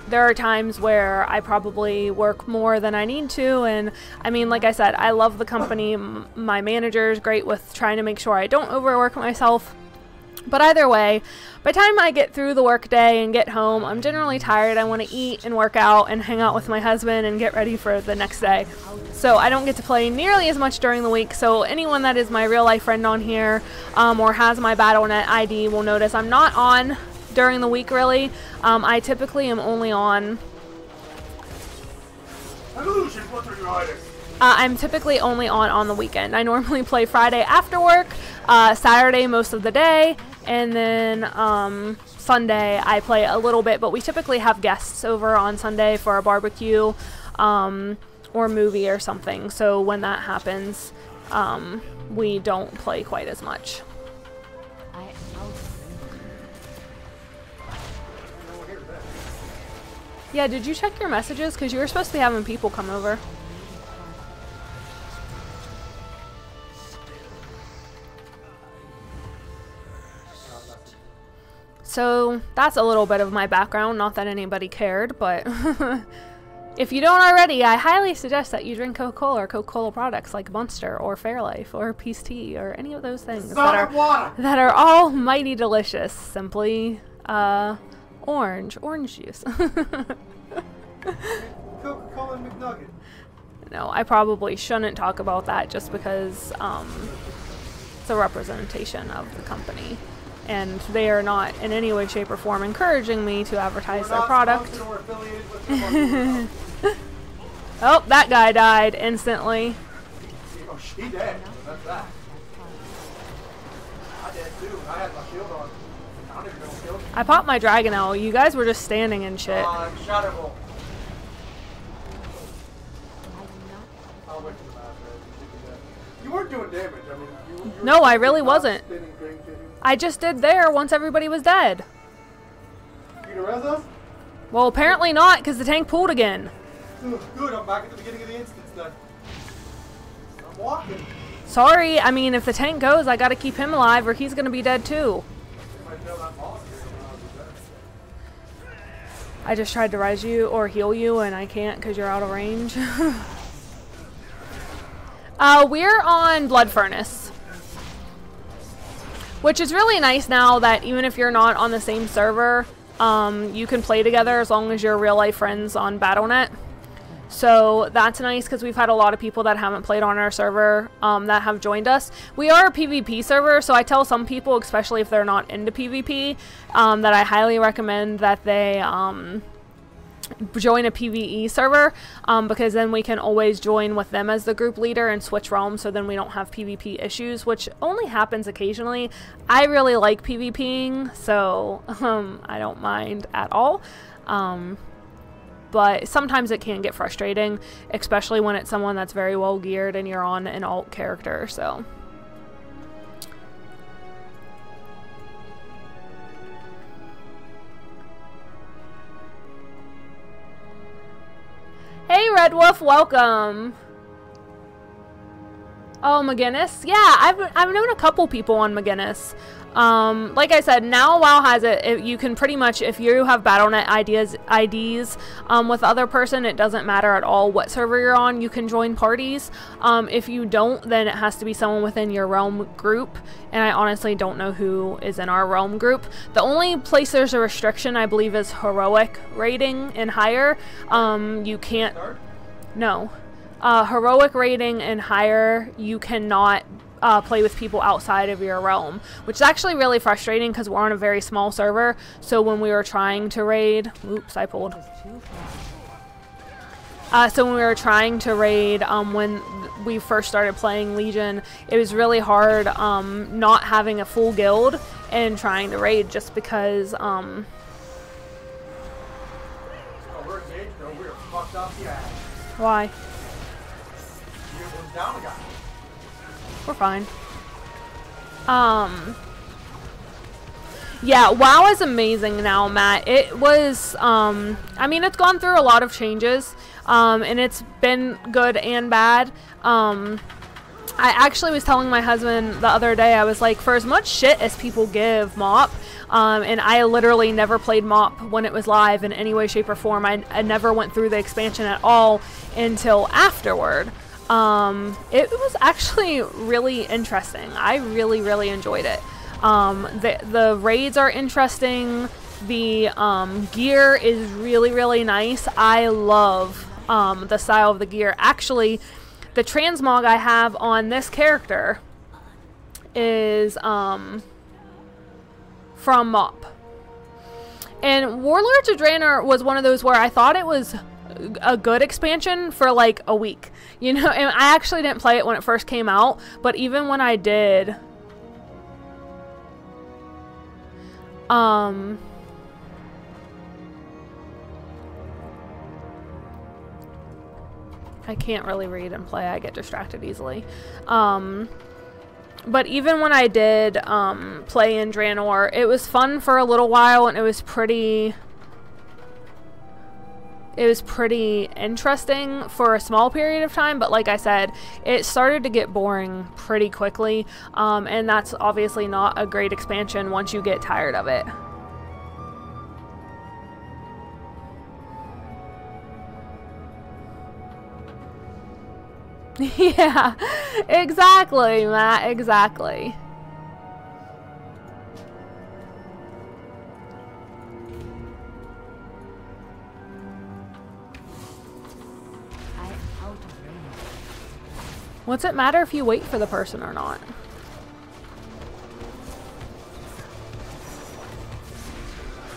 there are times where I probably work more than I need to, and I mean, like I said, I love the company. My manager is great with trying to make sure I don't overwork myself. But either way, by the time I get through the work day and get home, I'm generally tired. I want to eat and work out and hang out with my husband and get ready for the next day. So I don't get to play nearly as much during the week. So anyone that is my real life friend on here or has my Battle.net ID will notice I'm not on during the week, really. I typically am only on... I'm typically only on the weekend. I normally play Friday after work, Saturday most of the day, and then Sunday I play a little bit, but we typically have guests over on Sunday for a barbecue or movie or something. So when that happens, we don't play quite as much. Yeah, did you check your messages? Because you were supposed to be having people come over. So that's a little bit of my background. Not that anybody cared, but if you don't already, I highly suggest that you drink Coca-Cola or Coca-Cola products like Monster or Fairlife or Peace Tea or any of those things that are all mighty delicious. Simply orange juice. Coca-Cola McNugget. No, I probably shouldn't talk about that just because it's a representation of the company, and they are not in any way, shape, or form encouraging me to advertise their product. Oh, that guy died instantly. Oh, she dead. That's that. I did too. I had my shield on. I popped my dragon owl. You guys were just standing and shit. Shadow. You weren't doing damage. I mean, you no, I really wasn't. I just did there once everybody was dead. You gonna res us? Well, apparently not, because the tank pulled again. Good, I'm back at the beginning of the instance then. I'm walking. Sorry, I mean, if the tank goes, I gotta keep him alive or he's gonna be dead too. I just tried to res you or heal you and I can't because you're out of range. We're on Blood Furnace, which is really nice now that even if you're not on the same server, you can play together as long as you're real life friends on Battle.net. So that's nice because we've had a lot of people that haven't played on our server that have joined us. We are a PvP server, so I tell some people, especially if they're not into PvP, that I highly recommend that they join a PvE server, because then we can always join with them as the group leader and switch realms, so then we don't have PvP issues, which only happens occasionally. I really like PvPing, so I don't mind at all. But sometimes it can get frustrating, especially when it's someone that's very well geared and you're on an alt character, so. Hey Red Wolf, welcome. Oh, McGinnis? Yeah, I've known a couple people on McGinnis. Like I said, now WoW has it, you can pretty much, if you have Battle.net IDs with other person, it doesn't matter at all what server you're on, you can join parties. If you don't, then it has to be someone within your realm group, and I honestly don't know who is in our realm group. The only place there's a restriction, I believe, is heroic rating and higher. You can't, no. Heroic rating and higher, you cannot play with people outside of your realm, which is actually really frustrating because we're on a very small server. So when we were trying to raid, oops, I pulled. So when we were trying to raid, when we first started playing Legion, it was really hard not having a full guild and trying to raid just because. Oh, we're engaged, though. We're fucked up the ass. Why? You're down the guy. We're fine. Yeah, WoW is amazing now, Matt. It was, I mean, it's gone through a lot of changes, and it's been good and bad. I actually was telling my husband the other day, I was like, for as much shit as people give MoP, and I literally never played MoP when it was live in any way, shape, or form. I never went through the expansion at all until afterward. It was actually really interesting. I really enjoyed it. The raids are interesting. The gear is really nice. I love the style of the gear. Actually, the transmog I have on this character is from MoP. And Warlords of Draenor was one of those where I thought it was a good expansion for like a week, you know, and I actually didn't play it when it first came out, but even when I did, I can't really read and play, I get distracted easily, but even when I did play in Draenor, it was fun for a little while, and it was pretty interesting for a small period of time, but like I said, it started to get boring pretty quickly, and that's obviously not a great expansion once you get tired of it. Yeah, exactly, Matt, exactly. What's it matter if you wait for the person or not?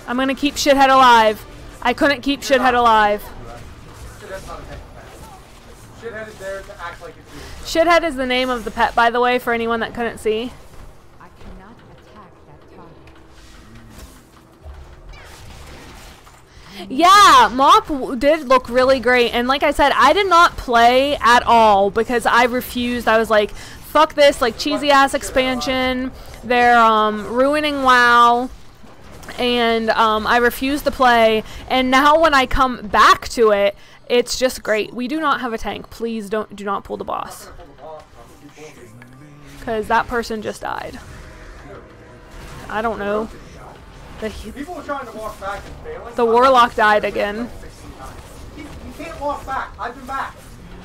I'm gonna keep Shithead alive. I couldn't keep Shithead alive. Shithead's not a pet. Shithead is there to act like it's you. Shithead is the name of the pet, by the way, for anyone that couldn't see. I cannot attack that target. Yeah, MoP did look really great, and like I said, I did not play at all because I refused. I was like, fuck this, like, cheesy ass expansion. They're ruining WoW, and I refused to play. And now when I come back to it, it's just great. We do not have a tank. Please do not pull the boss, because that person just died. I don't know. People were trying to walk back and failing. The warlock died again. Like 16 times. You can't walk back. I've been back.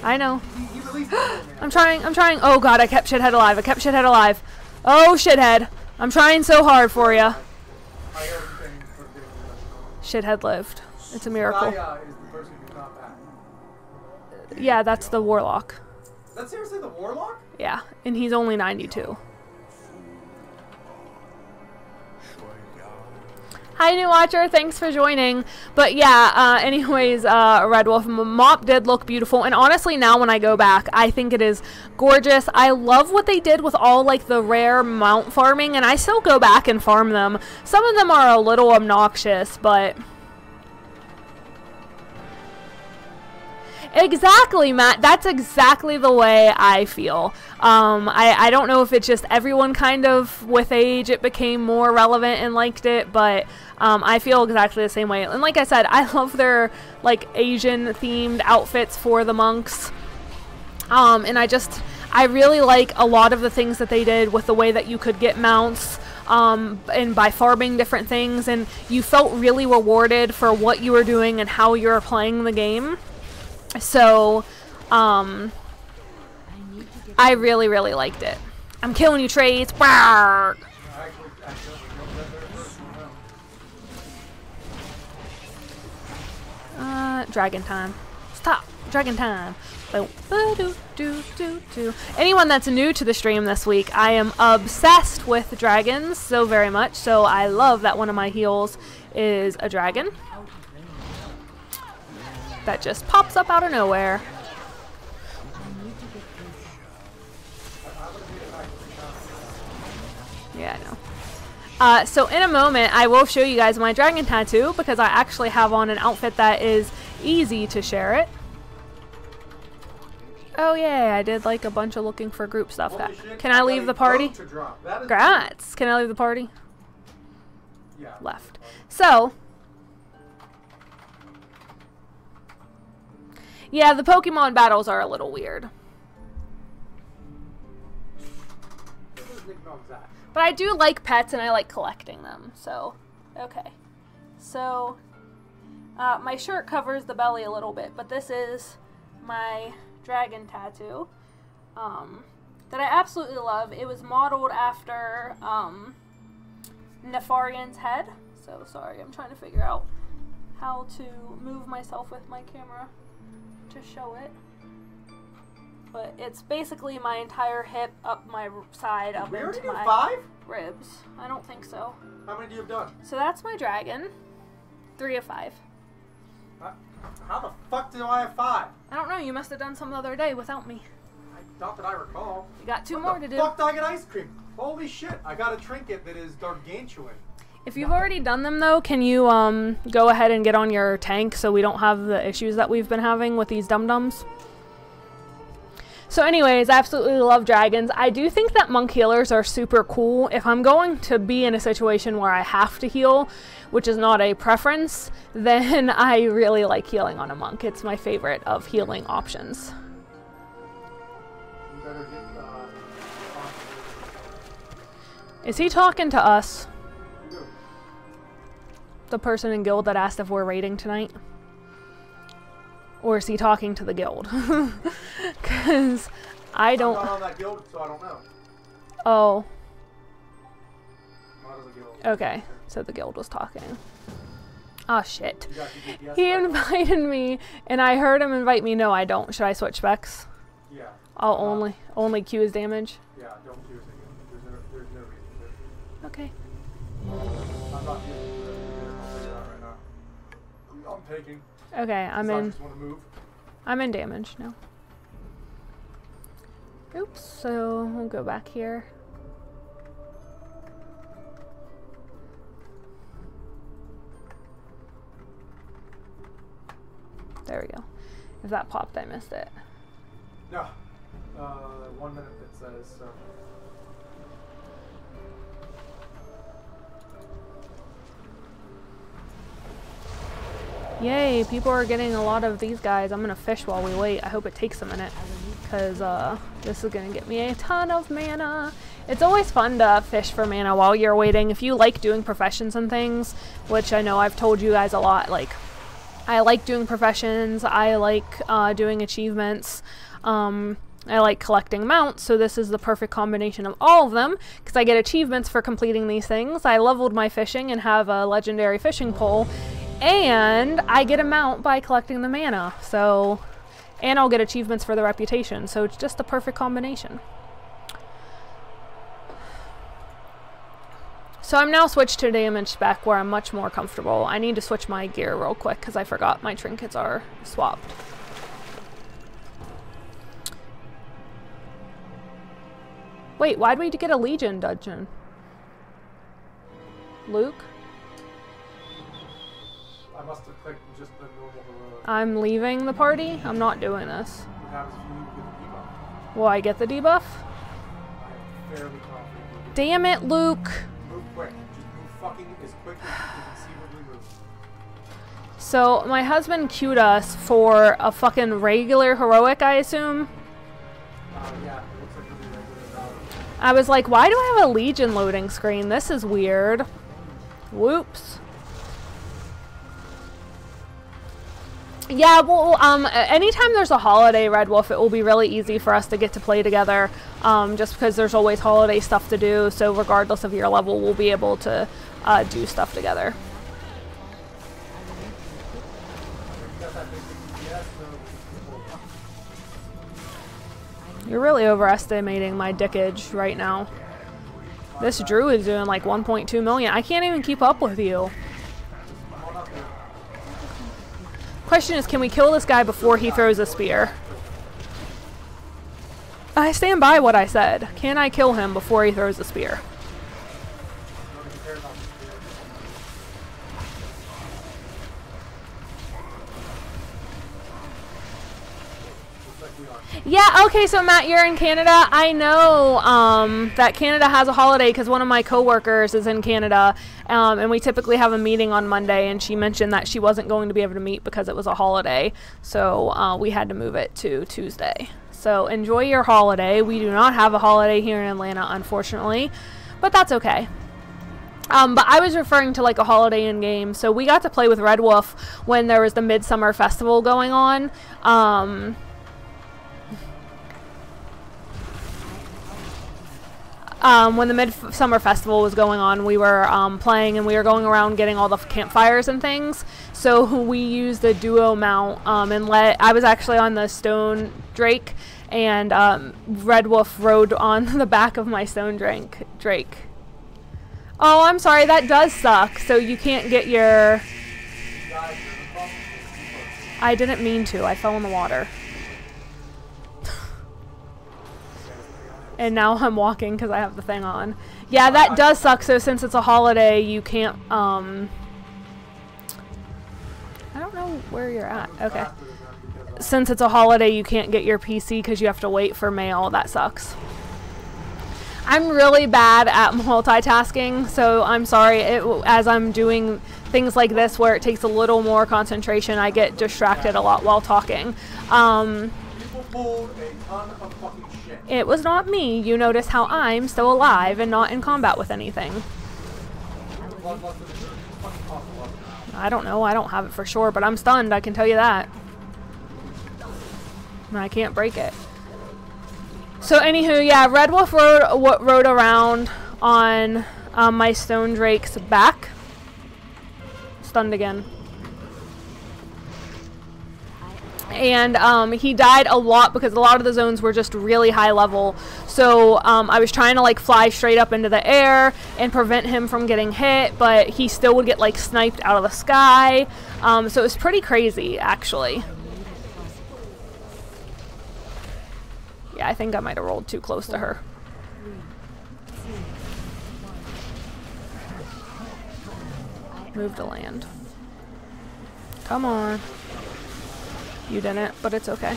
I know. He released it. I'm trying. Oh god, I kept shithead alive. Oh, shithead. I'm trying so hard for ya. Shithead lived. It's a miracle. Is the person who's not back. Yeah, that's the warlock. That's seriously the warlock? Yeah, and he's only 92. Hi, new watcher. Thanks for joining. But yeah, anyways, Red Wolf Mop did look beautiful. And honestly, now when I go back, I think it is gorgeous. I love what they did with all like the rare mount farming. And I still go back and farm them. Some of them are a little obnoxious, but... Exactly, Matt. That's exactly the way I feel. I don't know if it's just everyone kind of, with age, it became more relevant and liked it, but I feel exactly the same way. And like I said, I love their, like, Asian-themed outfits for the monks. And I really like a lot of the things that they did with the way that you could get mounts, and by farming different things, and you felt really rewarded for what you were doing and how you were playing the game. So, I really, really liked it. I'm killing you, Trace. Dragon time. Stop. Dragon time. Anyone that's new to the stream this week, I am obsessed with dragons so very much. So I love that one of my heals is a dragon. That just pops up out of nowhere. Yeah, I know. So in a moment, I will show you guys my dragon tattoo because I actually have on an outfit that is easy to share it. Oh yeah, I did like a bunch of looking for group stuff. Can I leave the party? Grats. Can I leave the party? Yeah. Left. So... yeah, the Pokemon battles are a little weird. But I do like pets and I like collecting them, so, okay. So, my shirt covers the belly a little bit, but this is my dragon tattoo that I absolutely love. It was modeled after Nefarian's head. So, sorry, I'm trying to figure out how to move myself with my camera to show it, but it's basically my entire hip up my side up into my 5 ribs. I don't think so. How many do you have done? So that's my dragon. 3 of 5. How the fuck do I have 5? I don't know. You must have done some the other day without me. Not that I recall. You got 2 more to do. Fuck, did I get ice cream? Holy shit! I got a trinket that is gargantuan. If you've already done them, though, can you go ahead and get on your tank so we don't have the issues that we've been having with these dum-dums? So anyways, I absolutely love dragons. I do think that monk healers are super cool. If I'm going to be in a situation where I have to heal, which is not a preference, then I really like healing on a monk. It's my favorite of healing options. You better get, Is he talking to us? The person in guild that asked if we're raiding tonight? Or is he talking to the guild? Because I don't... I'm not on that guild, so I don't know. Oh. Not as a guild. Okay, so the guild was talking. Oh shit. He invited me, and I heard him invite me. No, I don't. Should I switch specs? Yeah. I'll only Q his damage? Yeah, don't Q his damage. There's no reason to. Okay. I'm not using it. I'm taking. Okay, I'm I in. just want to move. I'm in damage now. Oops, so we'll go back here. There we go. If that popped, I missed it. No. 1 minute it says, so. Yay, people are getting a lot of these guys. I'm gonna fish while we wait. I hope it takes a minute, because this is gonna get me a ton of mana. It's always fun to fish for mana while you're waiting. If you like doing professions and things, which I know I've told you guys a lot, like, I like doing professions, I like doing achievements, I like collecting mounts, so this is the perfect combination of all of them, because I get achievements for completing these things. I leveled my fishing and have a legendary fishing pole, and I get a mount by collecting the mana, so, and I'll get achievements for the reputation, so it's just a perfect combination. So I'm now switched to damage spec where I'm much more comfortable. I need to switch my gear real quick because I forgot my trinkets are swapped. Wait, why'd we get a Legion dungeon? Luke? I must have clicked just the normal heroic. I'm leaving the party? I'm not doing this. What happens if you get the debuff? Will I get the debuff? I am fairly confident. Damn it, Luke! Move quick. Just move fucking as quick as you can conceivably move. So, my husband queued us for a fucking regular heroic, I assume? Yeah, it looks like it'll be regular now. I was like, why do I have a Legion loading screen? This is weird. Whoops. Yeah, well, anytime there's a holiday, Red Wolf, it will be really easy for us to get to play together, just because there's always holiday stuff to do, so regardless of your level, we'll be able to do stuff together. You're really overestimating my dickage right now. This Druid is doing like 1.2 million. I can't even keep up with you. Question is, can we kill this guy before he throws a spear? I stand by what I said. Can I kill him before he throws a spear? Yeah, okay, so Matt, you're in Canada. I know that Canada has a holiday because one of my coworkers is in Canada, and we typically have a meeting on Monday, and she mentioned that she wasn't going to be able to meet because it was a holiday, so we had to move it to Tuesday. So enjoy your holiday. We do not have a holiday here in Atlanta, unfortunately, but that's okay. But I was referring to like a holiday in game. So we got to play with Red Wolf when there was the Midsummer Festival going on. When the Midsummer Festival was going on, we were playing, and we were going around getting all the campfires and things. So we used the duo mount, and I was actually on the Stone Drake, and Red Wolf rode on the back of my Stone Drake. Oh, I'm sorry, that does suck. So you can't get your... I didn't mean to. I fell in the water. And now I'm walking because I have the thing on. Yeah, that does suck. So since it's a holiday, you can't, I don't know where you're at. Okay. Since it's a holiday, you can't get your PC because you have to wait for mail. That sucks. I'm really bad at multitasking, so I'm sorry. As I'm doing things like this where it takes a little more concentration, I get distracted a lot while talking. People pulled a ton of fucking shit. It was not me. You notice how I'm still alive and not in combat with anything. I don't know. I don't have it for sure, but I'm stunned. I can tell you that. And I can't break it. So anywho, yeah, Red Wolf rode around on my Stone Drake's back. Stunned again. And he died a lot because a lot of the zones were just really high level. So I was trying to like fly straight up into the air and prevent him from getting hit, but he still would get like sniped out of the sky. So it was pretty crazy, actually. Yeah, I think I might have rolled too close to her. Move to land. Come on. You didn't, but it's okay.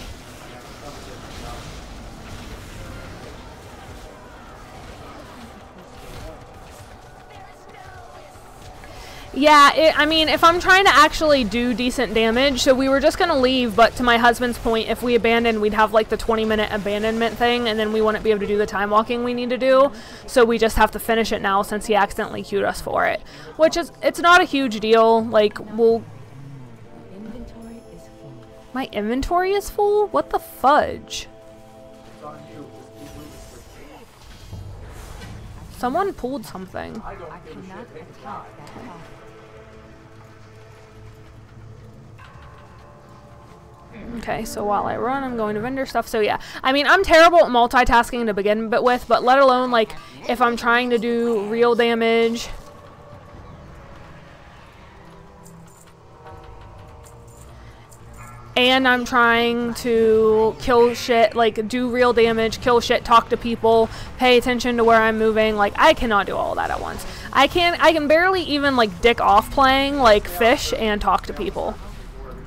Yeah, I mean, if I'm trying to actually do decent damage, so we were just going to leave, but to my husband's point, if we abandoned, we'd have like the 20-minute abandonment thing, and then we wouldn't be able to do the time walking we need to do, so we just have to finish it now since he accidentally queued us for it. Which is, it's not a huge deal, like, we'll... Inventory is full. My inventory is full? What the fudge? It's on you. Just keep moving. Someone pulled something. I I don't give a cannot shit. They can attack die. that path. Okay, so while I run, I'm going to vendor stuff. So yeah, I mean, I'm terrible at multitasking to begin with, but let alone, like, if I'm trying to do real damage. And I'm trying to kill shit, like, do real damage, kill shit, talk to people, pay attention to where I'm moving. Like, I cannot do all of that at once. I can barely even, like, dick off playing, like, fish and talk to people.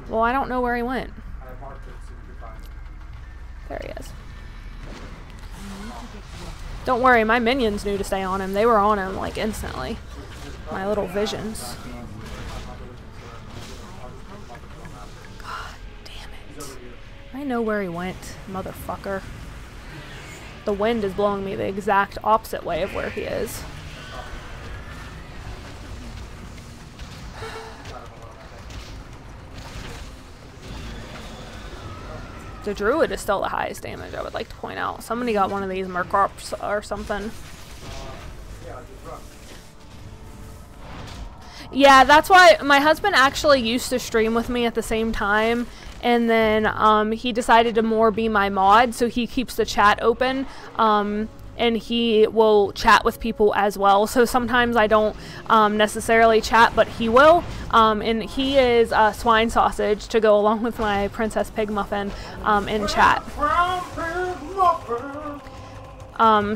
Well, I don't know where he went. I marked it so you can find it. There he is. Don't worry, my minions knew to stay on him. They were on him, like, instantly. My little visions. God damn it. I know where he went, motherfucker. The wind is blowing me the exact opposite way of where he is. The druid is still the highest damage, I would like to point out. Somebody got one of these mercorps or something. Yeah, that's why my husband actually used to stream with me at the same time, and then he decided to more be my mod, so he keeps the chat open, and he will chat with people as well. So sometimes I don't necessarily chat, but he will. And he is swine sausage to go along with my princess pig muffin in chat.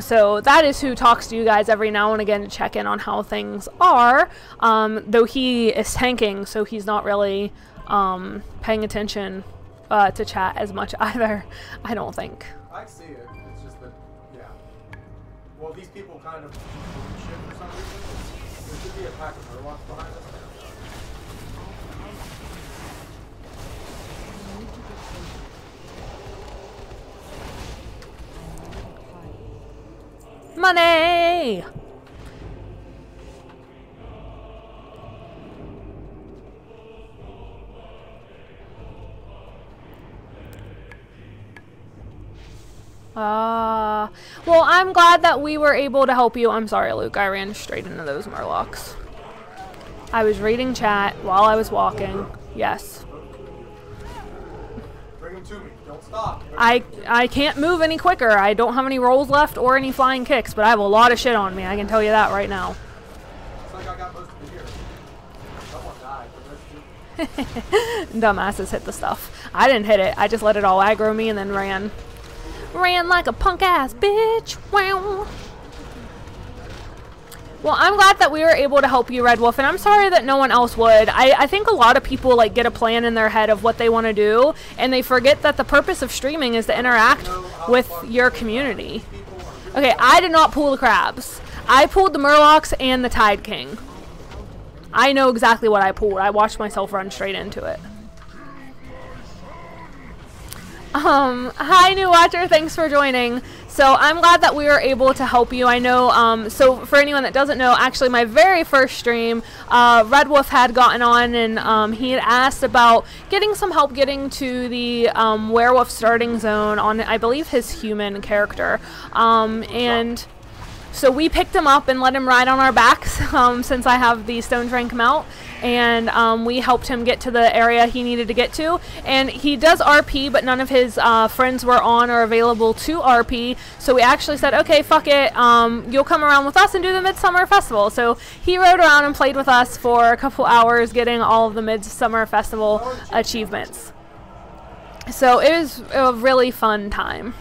So that is who talks to you guys every now and again to check in on how things are. Though he is tanking, so he's not really paying attention to chat as much either, I don't think. I see it. It's just that, yeah. Well, these people kind of shit for some reason. There should be a pack of murlocs behind us. Money! Well, I'm glad that we were able to help you. I'm sorry, Luke. I ran straight into those murlocs. I was reading chat while I was walking. Yes. Bring them to me. Don't stop. I can't move any quicker. I don't have any rolls left or any flying kicks, but I have a lot of shit on me. I can tell you that right now. It's like I got most of the year. Someone died, but that's too. Dumbasses hit the stuff. I didn't hit it. I just let it all aggro me and then ran. Ran like a punk ass bitch. Wow. Well, I'm glad that we were able to help you, Red Wolf, and I'm sorry that no one else would. I think a lot of people like get a plan in their head of what they want to do, and they forget that the purpose of streaming is to interact with your community. Okay, I did not pull the crabs. I pulled the murlocs and the Tide King. I know exactly what I pulled. I watched myself run straight into it. Hi, new watcher. Thanks for joining. So I'm glad that we were able to help you. I know, so for anyone that doesn't know, actually my very first stream, Red Wolf had gotten on and he had asked about getting some help getting to the werewolf starting zone on, I believe, his human character. And so we picked him up and let him ride on our backs since I have the Stone Drink mount. And we helped him get to the area he needed to get to. And he does RP, but none of his friends were on or available to RP. So we actually said, okay, fuck it. You'll come around with us and do the Midsummer Festival. So he rode around and played with us for a couple hours, getting all of the Midsummer Festival achievements. So it was a really fun time.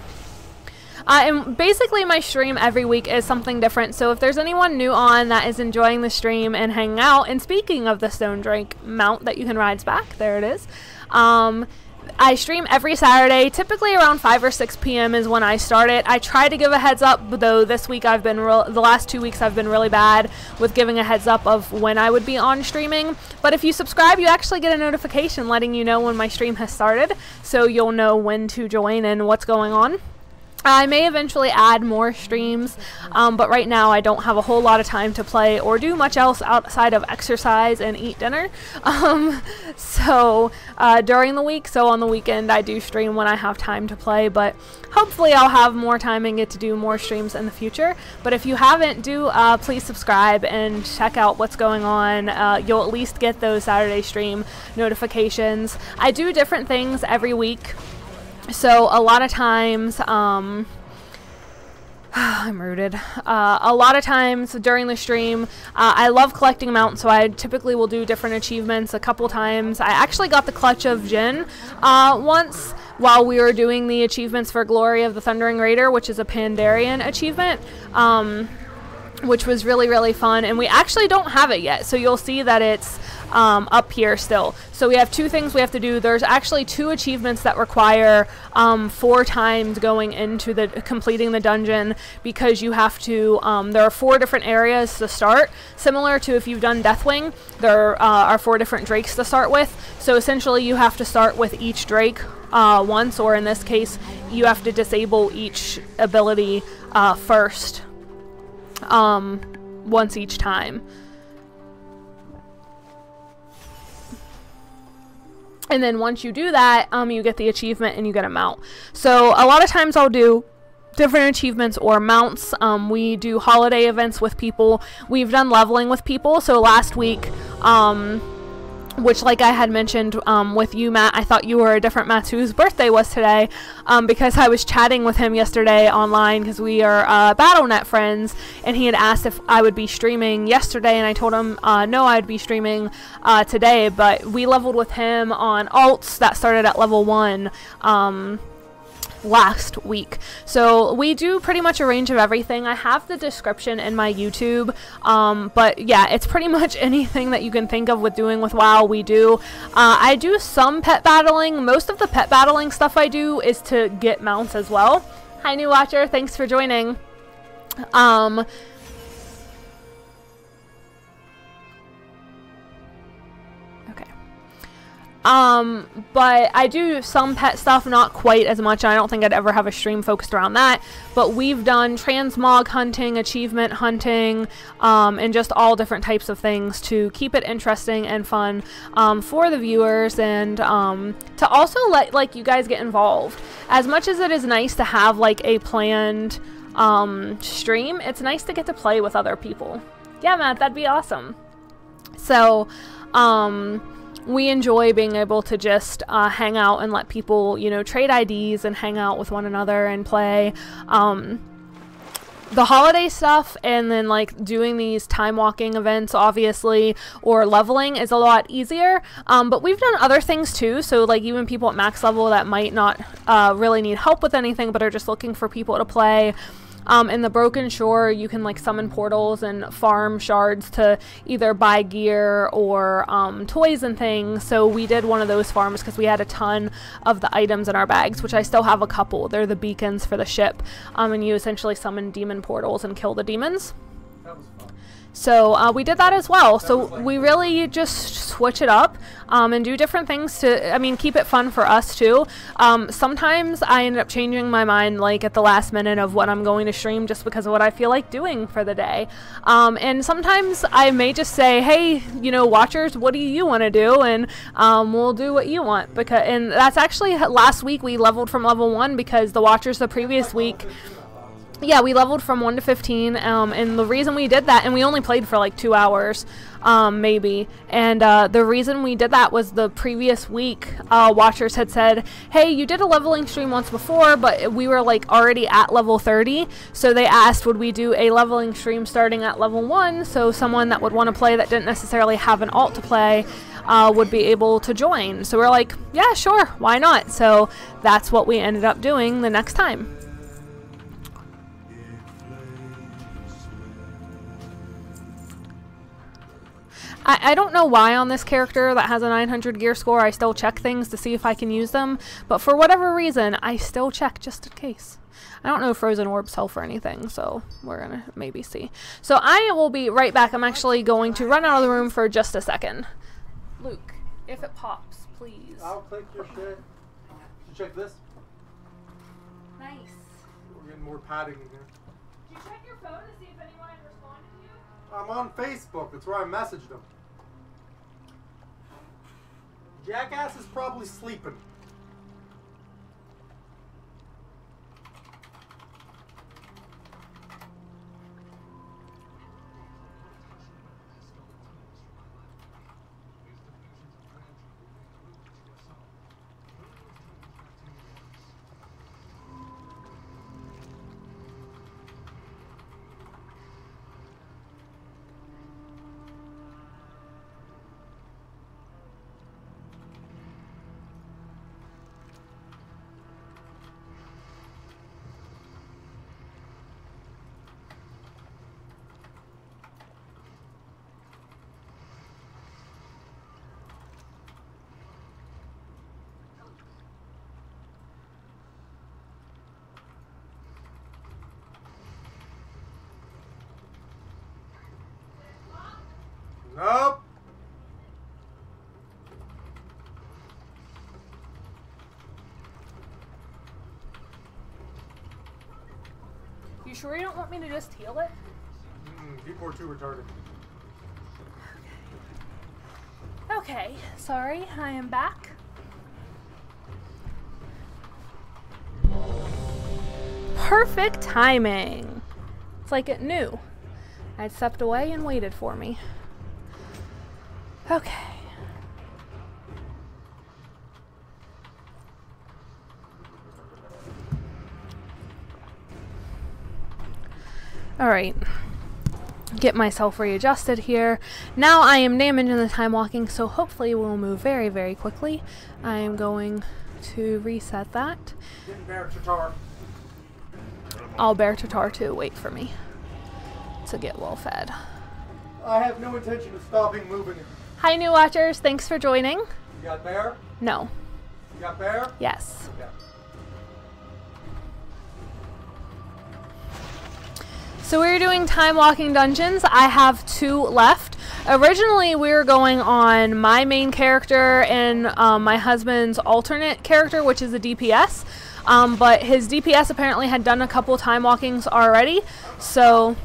And basically my stream every week is something different, so if there's anyone new on that is enjoying the stream and hanging out, and speaking of the Stone Drake mount that you can ride back, there it is, I stream every Saturday, typically around 5 or 6 p.m. is when I start it. I try to give a heads up, though this week the last 2 weeks I've been really bad with giving a heads up of when I would be on streaming. But if you subscribe, you actually get a notification letting you know when my stream has started, so you'll know when to join and what's going on. I may eventually add more streams, but right now I don't have a whole lot of time to play or do much else outside of exercise and eat dinner. During the week, so on the weekend I do stream when I have time to play, but hopefully I'll have more time and get to do more streams in the future. But if you haven't, please subscribe and check out what's going on. You'll at least get those Saturday stream notifications. I do different things every week. So a lot of times, I'm rooted. A lot of times during the stream, I love collecting mounts, so I typically will do different achievements a couple times. I actually got the Clutch of Jin once while we were doing the achievements for Glory of the Thundering Raider, which is a Pandarian achievement, which was really, really fun. And we actually don't have it yet, so you'll see that it's up here still. So we have 2 things we have to do. There's actually 2 achievements that require 4 times going into completing the dungeon, because you have to there are 4 different areas to start, similar to if you've done Deathwing. There are 4 different drakes to start with, so essentially you have to start with each drake once, or in this case you have to disable each ability first once each time. And then once you do that, you get the achievement and you get a mount. So a lot of times I'll do different achievements or mounts. We do holiday events with people. We've done leveling with people. So last week, which, like I had mentioned with you, Matt, I thought you were a different Matt whose birthday was today, because I was chatting with him yesterday online, because we are BattleNet friends, and he had asked if I would be streaming yesterday, and I told him no, I'd be streaming today. But we leveled with him on alts that started at level 1 last week. So we do pretty much a range of everything. I have the description in my YouTube, but yeah, it's pretty much anything that you can think of with doing with WoW we do. I do some pet battling. Most of the pet battling stuff I do is to get mounts as well. Hi, new watcher, thanks for joining. But I do some pet stuff, not quite as much. I don't think I'd ever have a stream focused around that, but we've done transmog hunting, achievement hunting, and just all different types of things to keep it interesting and fun for the viewers, and to also let you guys get involved. As much as it is nice to have like a planned stream, it's nice to get to play with other people. Yeah, Matt, that'd be awesome. So we enjoy being able to just hang out and let people, you know, trade IDs and hang out with one another and play. The holiday stuff, and then like doing these time walking events, obviously, or leveling is a lot easier. But we've done other things too. So like even people at max level that might not really need help with anything, but are just looking for people to play. In the Broken Shore, you can like summon portals and farm shards to either buy gear or toys and things. So we did one of those farms because we had a ton of the items in our bags, which I still have a couple. They're the beacons for the ship, and you essentially summon demon portals and kill the demons. That was fun. So we did that as well. So we really just switch it up and do different things to, I mean, keep it fun for us too. Sometimes I end up changing my mind like at the last minute of what I'm going to stream just because of what I feel like doing for the day. And sometimes I may just say, hey, you know, watchers, what do you want to do? And we'll do what you want. And that's actually last week we leveled from level 1 because the watchers the previous week, yeah, we leveled from 1 to 15, and the reason we did that, and we only played for like 2 hours, maybe, and the reason we did that was the previous week, watchers had said, hey, you did a leveling stream once before, but we were like already at level 30, so they asked would we do a leveling stream starting at level 1, so someone that would want to play that didn't necessarily have an alt to play would be able to join. So we're like, yeah, sure, why not? So that's what we ended up doing the next time. I don't know why on this character that has a 900 gear score I still check things to see if I can use them, but for whatever reason I still check just in case. I don't know if frozen orbs help for anything, so we're gonna maybe see. So I will be right back. I'm actually going to run out of the room for just a second. Luke, if it pops, please. I'll click your shit. You check this? Nice. We're getting more padding in here. Did you check your phone to see if anyone had responded to you? I'm on Facebook. That's where I messaged them. Jackass is probably sleeping. Nope. You sure you don't want me to just heal it? People are too retarded. Okay, sorry, I am back. Perfect timing. It's like it knew. I'd stepped away and waited for me. Okay. All right. Get myself readjusted here. Now I am damaged in the time walking, so hopefully we'll move very, very quickly. I am going to reset that. Getting bear Tatar. I'll bear Tatar too. Wait for me to get well fed. I have no intention of stopping moving. Hi, new watchers. Thanks for joining. You got bear? No. You got bear? Yes. Okay. So we're doing time walking dungeons. I have 2 left. Originally we were going on my main character and my husband's alternate character, which is a DPS. But his DPS apparently had done a couple time walkings already. So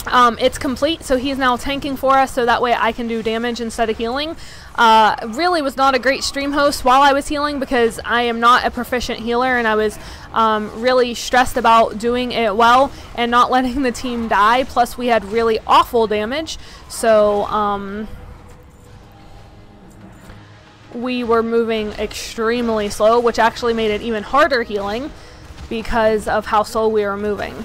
it's complete, so he's now tanking for us, so that way I can do damage instead of healing. Really was not a great stream host while I was healing because I am not a proficient healer, and I was really stressed about doing it well and not letting the team die. Plus we had really awful damage, so we were moving extremely slow, which actually made it even harder healing because of how slow we were moving.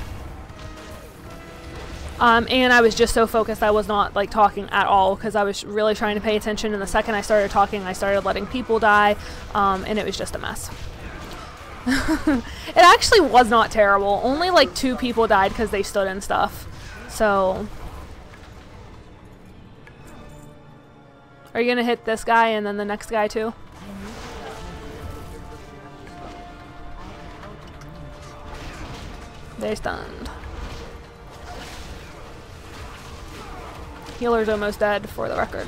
And I was just so focused I was not like talking at all because I was really trying to pay attention, and the second I started talking I started letting people die, and it was just a mess. It actually was not terrible. Only like 2 people died because they stood and stuff. So are you gonna hit this guy and then the next guy too? They're stunned. Healer's almost dead, for the record.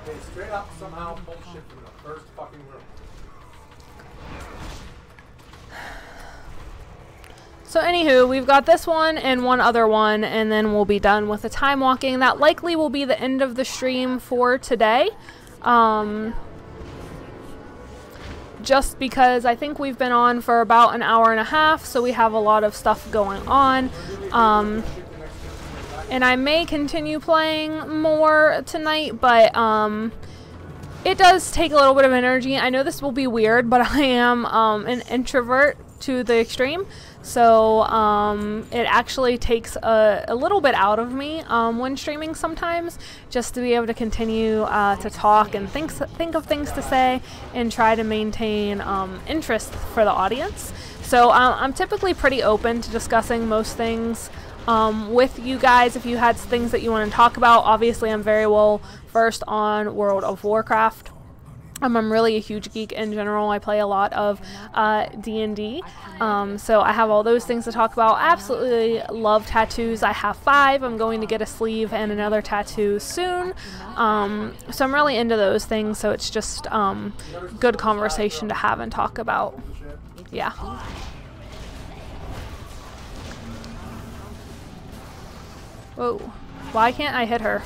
They straight up somehow pulled shit from the first fucking room. So anywho, we've got this one and one other one, and then we'll be done with the time walking. That likely will be the end of the stream for today. Just because I think we've been on for about an hour and a half, so we have a lot of stuff going on. And I may continue playing more tonight, but it does take a little bit of energy. I know this will be weird, but I am an introvert to the extreme, so it actually takes a little bit out of me when streaming sometimes, just to be able to continue to talk and think of things to say and try to maintain interest for the audience. So I'm typically pretty open to discussing most things with you guys if you had things that you want to talk about. Obviously, I'm very well versed on World of Warcraft. I'm really a huge geek in general. I play a lot of D&D, so I have all those things to talk about. Absolutely love tattoos. I have 5. I'm going to get a sleeve and another tattoo soon, so I'm really into those things, so it's just good conversation to have and talk about. Yeah. Whoa. Why can't I hit her?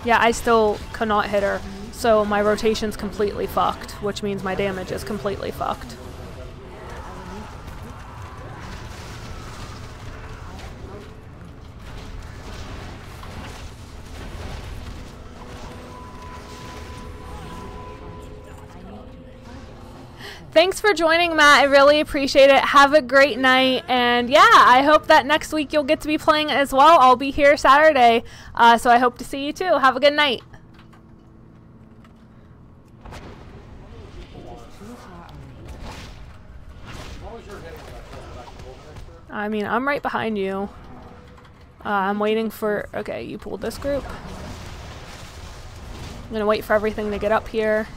Yeah, I still cannot hit her, so my rotation's completely fucked, which means my damage is completely fucked. Thanks for joining, Matt. I really appreciate it. Have a great night. And yeah, I hope that next week you'll get to be playing as well. I'll be here Saturday. So I hope to see you too. Have a good night. I mean, I'm right behind you. I'm waiting for... Okay, you pulled this group. I'm gonna wait for everything to get up here.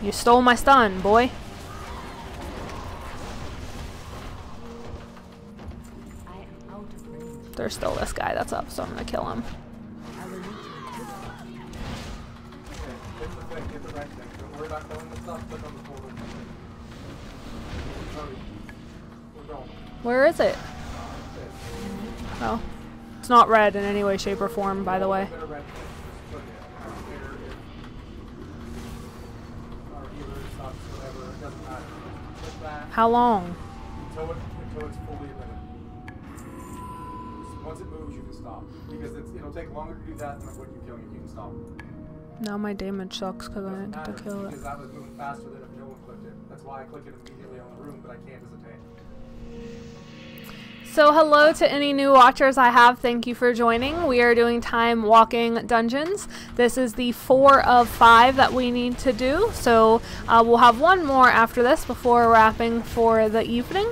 You stole my stun, boy. There's still this guy that's up, so I'm gonna kill him. Where is it? Oh. It's not red in any way, shape, or form, by the way. How long? Until it's fully eliminated. Once it moves, you can stop. Because it'll take longer to do that than what you killing it. You can stop. Now my damage sucks because I didn't get to kill it. Because that was moving faster than if no one clicked it. That's why I click it immediately on the room, but I can't as a tank. So hello to any new watchers I have. Thank you for joining. We are doing time walking dungeons. This is the 4 of 5 that we need to do. So we'll have one more after this before wrapping for the evening.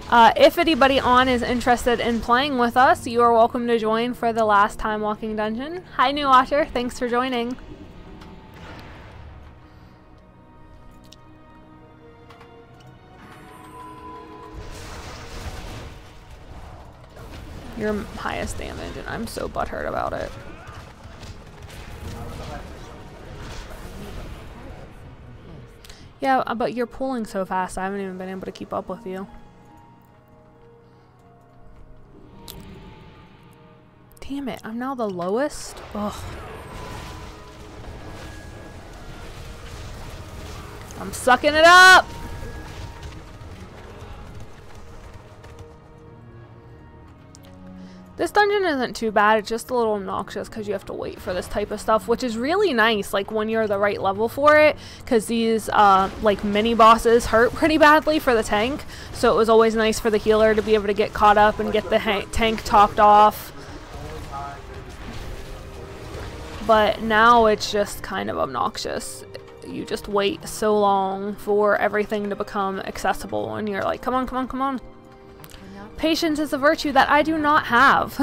If anybody on is interested in playing with us, you are welcome to join for the last time walking dungeon. Hi new watcher, thanks for joining. Your highest damage, and I'm so butthurt about it. Yeah, but you're pulling so fast, I haven't even been able to keep up with you. Damn it, I'm now the lowest? Ugh. I'm sucking it up! This dungeon isn't too bad, it's just a little obnoxious because you have to wait for this type of stuff, which is really nice, like when you're the right level for it, because these like mini bosses hurt pretty badly for the tank, so it was always nice for the healer to be able to get caught up and get the tank topped off. But now it's just kind of obnoxious. You just wait so long for everything to become accessible, and you're like, come on, come on, come on. Patience is a virtue that I do not have.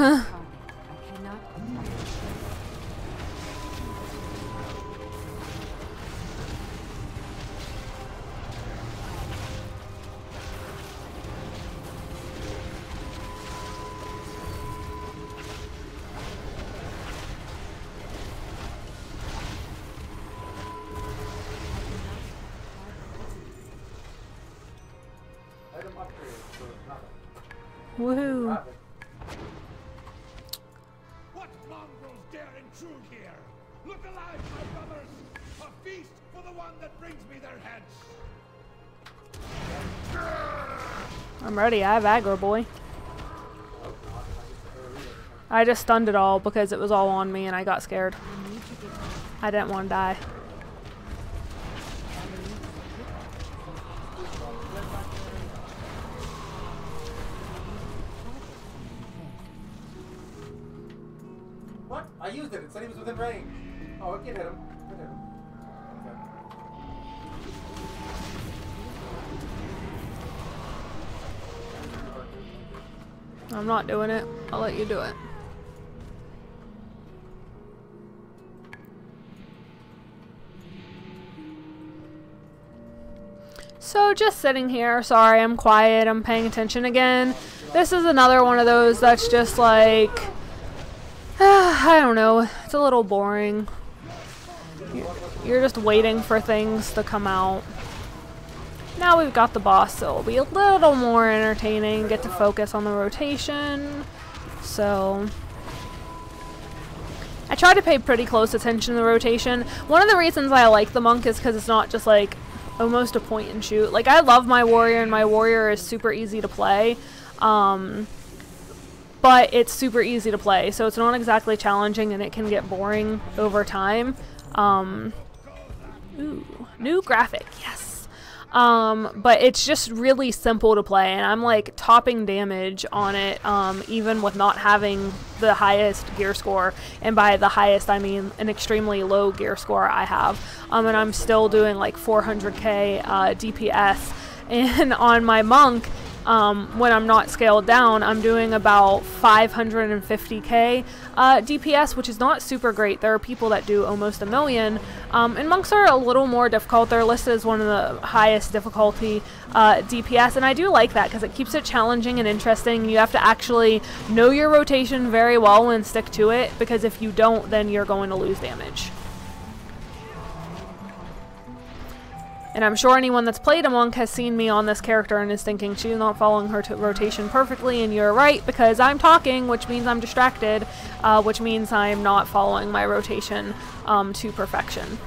Woohoo. What mongrels dare intrude here? Look alive, my brothers! A feast for the one that brings me their heads! I'm ready, I have aggro, boy. I just stunned it all because it was all on me and I got scared. I didn't want to die. What? I used it. It said he was within range. Oh, it can hit him. It hit him. Okay. I'm not doing it. I'll let you do it. So just sitting here. Sorry, I'm quiet. I'm paying attention again. This is another one of those that's just like, I don't know. It's a little boring. You're just waiting for things to come out. Now we've got the boss, so it'll be a little more entertaining. Get to focus on the rotation. So I try to pay pretty close attention to the rotation. One of the reasons I like the monk is because it's not just like almost a point and shoot. Like, I love my warrior, and my warrior is super easy to play. But it's super easy to play, so it's not exactly challenging, and it can get boring over time. Ooh, new graphic, yes. But it's just really simple to play, and I'm like topping damage on it, even with not having the highest gear score, and by the highest I mean an extremely low gear score I have, and I'm still doing like 400k DPS, and on my monk, when I'm not scaled down, I'm doing about 550k DPS, which is not super great. There are people that do almost 1 million, and monks are a little more difficult. They're listed as one of the highest difficulty DPS, and I do like that because it keeps it challenging and interesting. You have to actually know your rotation very well and stick to it, because if you don't, then you're going to lose damage. And I'm sure anyone that's played a monk has seen me on this character and is thinking she's not following her rotation perfectly, and you're right, because I'm talking, which means I'm distracted, which means I'm not following my rotation to perfection.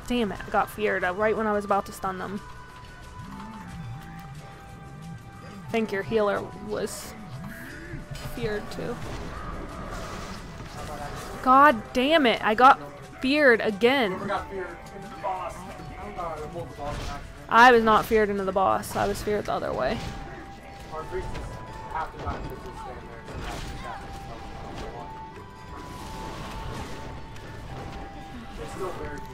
Damn it, I got feared right when I was about to stun them. I think your healer was feared too. God damn it, I got feared again. I was not feared into the boss, I was feared the other way. It's still very feasible.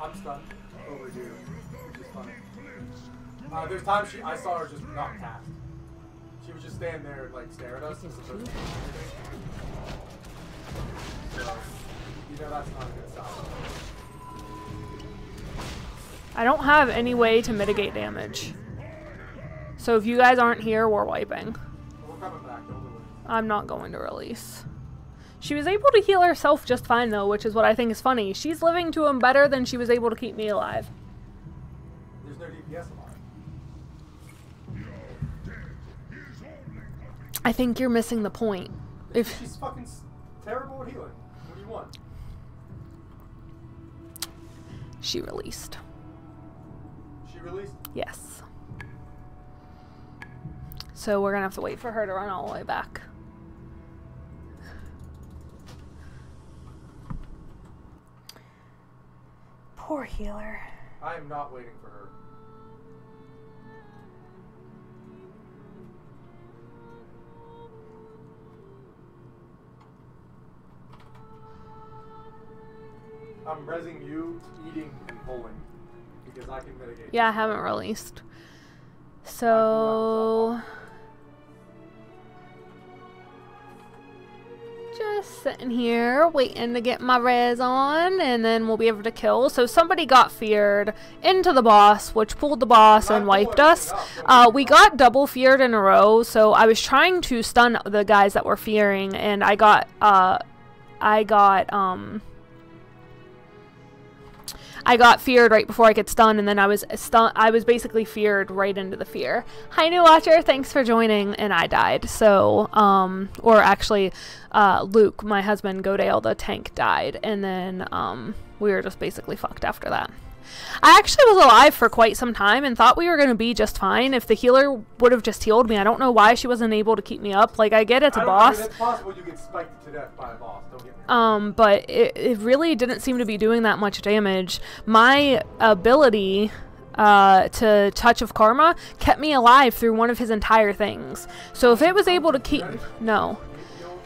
I'm stunned over here, which is funny. There's times I saw her just not cast. She would just stand there and like stare at us as opposed to doing anything. So, you know that's not a good sign. I don't have any way to mitigate damage. So if you guys aren't here, we're wiping. We're coming back, don't worry. I'm not going to release. She was able to heal herself just fine, though, which is what I think is funny. She's living to him better than she was able to keep me alive. There's no DPS alive. I think you're missing the point. If she's fucking terrible at healing. What do you want? She released. She released? Yes. So we're gonna have to wait for her to run all the way back. Poor healer. I am not waiting for her. I'm rezzing you, eating, and pulling. Because I can mitigate. Yeah, I haven't released. So Just sitting here waiting to get my res on, and then we'll be able to kill. So somebody got feared into the boss, which pulled the boss and wiped us. We got double feared in a row, so I was trying to stun the guys that were fearing, and I got feared right before I could stun, and then I was basically feared right into the fear. Hi, new watcher, thanks for joining, and I died. So, or actually, Luke, my husband, Godale, the tank, died, and then, we were just basically fucked after that. I actually was alive for quite some time and thought we were going to be just fine if the healer would have just healed me. I don't know why she wasn't able to keep me up. Like, I get it's a boss. It's possible you get spiked to death by a boss. Don't get me. But it really didn't seem to be doing that much damage. My ability to Touch of Karma kept me alive through one of his entire things. So if it was able to keep... No.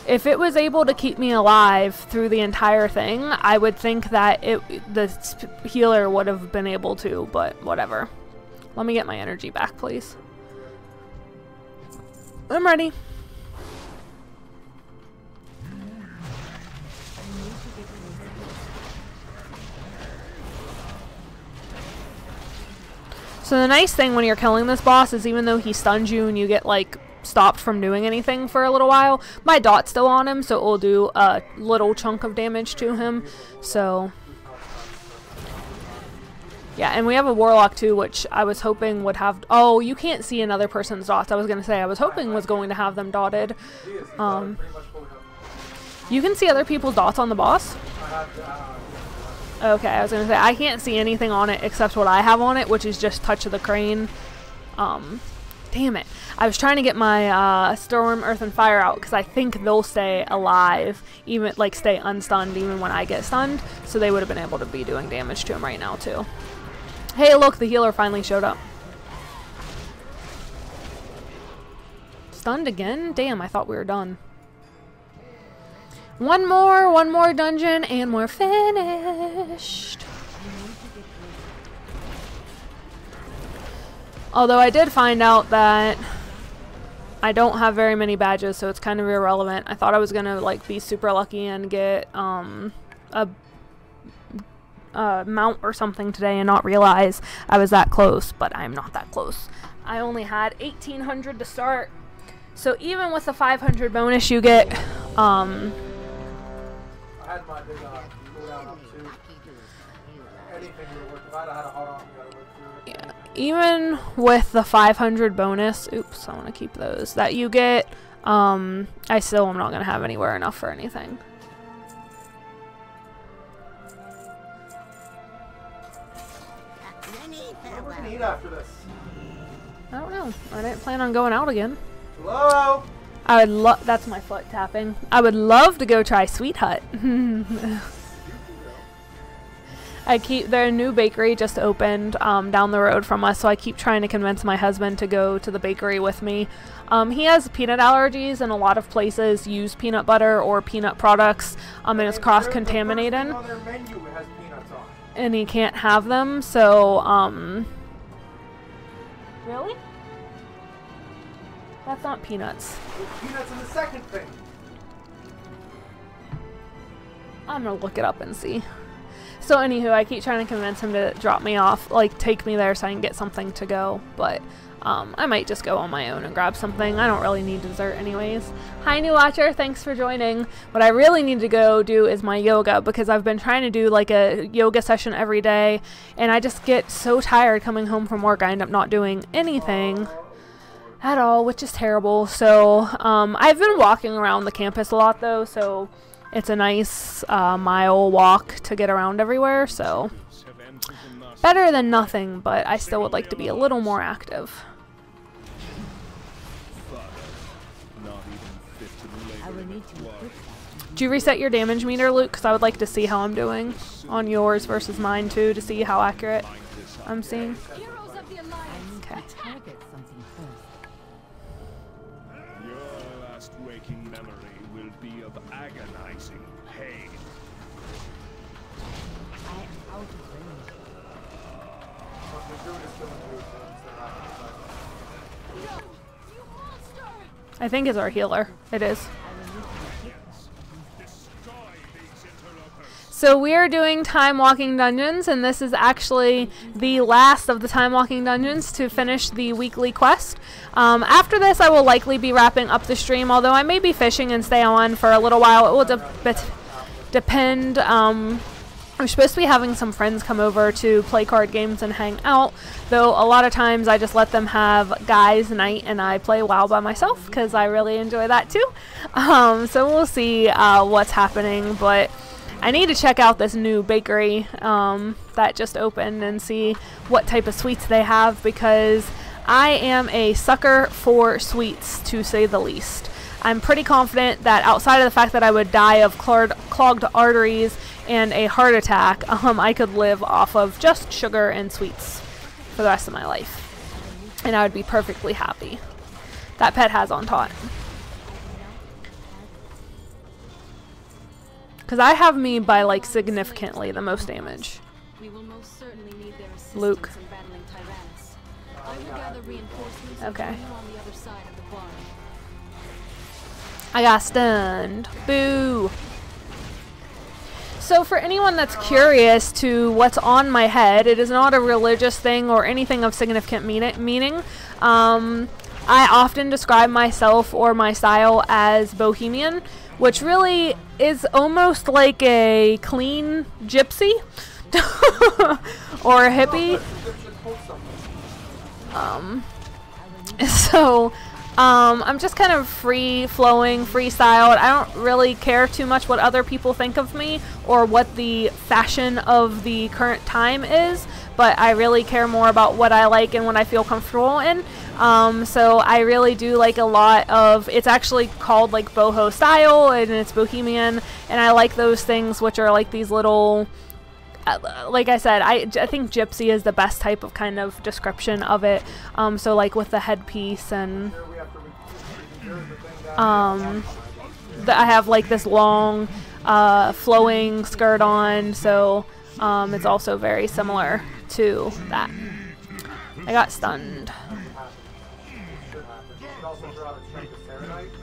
If it was able to keep me alive through the entire thing, I would think that the healer would have been able to, but whatever. Let me get my energy back, please. I'm ready. So the nice thing when you're killing this boss is even though he stuns you and you get, like, stopped from doing anything for a little while, my dot's still on him, so it will do a little chunk of damage to him. So yeah, and we have a warlock too, which I was hoping would have... Oh, you can't see another person's dots. I was gonna say I was hoping was going to have them dotted. You can see other people's dots on the boss? Okay, I was gonna say I can't see anything on it except what I have on it, which is just Touch of the Crane. Damn it. I was trying to get my Storm, Earth, and Fire out because I think they'll stay alive, even like stay unstunned even when I get stunned, so they would have been able to be doing damage to him right now too. Hey, look, the healer finally showed up. Stunned again? Damn, I thought we were done. One more dungeon, and we're finished. Although I did find out that I don't have very many badges, so it's kind of irrelevant. I thought I was gonna like be super lucky and get a mount or something today and not realize I was that close, but I'm not that close. I only had 1,800 to start, so even with the 500 bonus you get, I had my big cooldown up too. Anything would work. If I'd had a hard on, you gotta work through it. Yeah. Even with the 500 bonus, oops, I want to keep those, that you get, I still am not going to have anywhere enough for anything. What are we going to eat after this? I don't know. I didn't plan on going out again. Hello? I would love, that's my foot tapping. I would love to go try Sweet Hut. I keep, their new bakery just opened down the road from us, so I keep trying to convince my husband to go to the bakery with me. He has peanut allergies, and a lot of places use peanut butter or peanut products, and it's cross-contaminated. On their menu has peanuts on. And he can't have them, so, Really? That's not peanuts. There's peanuts in the second thing. I'm gonna look it up and see. So anywho, I keep trying to convince him to drop me off, like take me there so I can get something to go, but I might just go on my own and grab something. I don't really need dessert anyways. Hi, new watcher, thanks for joining. What I really need to go do is my yoga, because I've been trying to do like a yoga session every day, and I just get so tired coming home from work. I end up not doing anything at all, which is terrible. So I've been walking around the campus a lot though, so it's a nice mile walk to get around everywhere, so better than nothing, but I still would like to be a little more active. Do you reset your damage meter, Luke? Because I would like to see how I'm doing on yours versus mine too, to see how accurate I'm seeing. Okay. Your last waking memory will be of agonizing pain. I think it's our healer. It is. So we are doing time walking dungeons, and this is actually the last of the time walking dungeons to finish the weekly quest. After this, I will likely be wrapping up the stream, although I may be fishing and stay on for a little while. It will depend. I'm supposed to be having some friends come over to play card games and hang out, though a lot of times I just let them have guys' night and I play WoW by myself because I really enjoy that too. So we'll see what's happening, but I need to check out this new bakery that just opened and see what type of sweets they have, because I am a sucker for sweets, to say the least. I'm pretty confident that outside of the fact that I would die of clogged arteries and a heart attack, I could live off of just sugar and sweets for the rest of my life. And I would be perfectly happy. That pet has on taunt. Because I have me by, like, significantly the most damage. We will most certainly need their assistance Luke. in battling Tyrannus. I will gather reinforcements Okay. and join you on the other side of the barn. I got stunned. Boo! So for anyone that's curious to what's on my head, it is not a religious thing or anything of significant meaning. I often describe myself or my style as bohemian, which really is almost like a clean gypsy or a hippie. I'm just kind of free-flowing, freestyled. I don't really care too much what other people think of me or what the fashion of the current time is, but I really care more about what I like and what I feel comfortable in. So I really do like a lot of, it's actually called like boho style, and it's bohemian, and I like those things which are like these little, like I said, I think gypsy is the best type of kind of description of it. So like with the headpiece, and I have like this long flowing skirt on, so it's also very similar to that. I got stunned.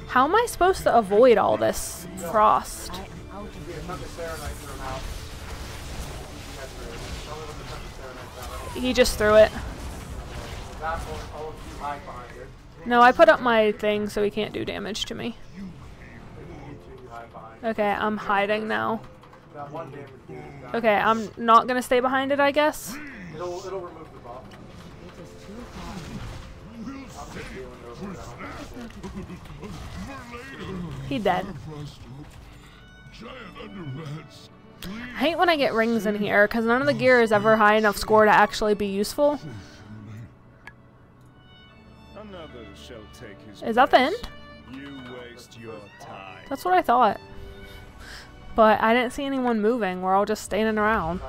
How am I supposed to avoid all this frost? He just threw it. No, I put up my thing so he can't do damage to me. Okay, I'm hiding now. Okay, I'm not gonna stay behind it, I guess. It'll remove the buff. He dead. I hate when I get rings in here, because none of the gear is ever high enough score to actually be useful. Is that the end? That's what I thought. But I didn't see anyone moving. We're all just standing around.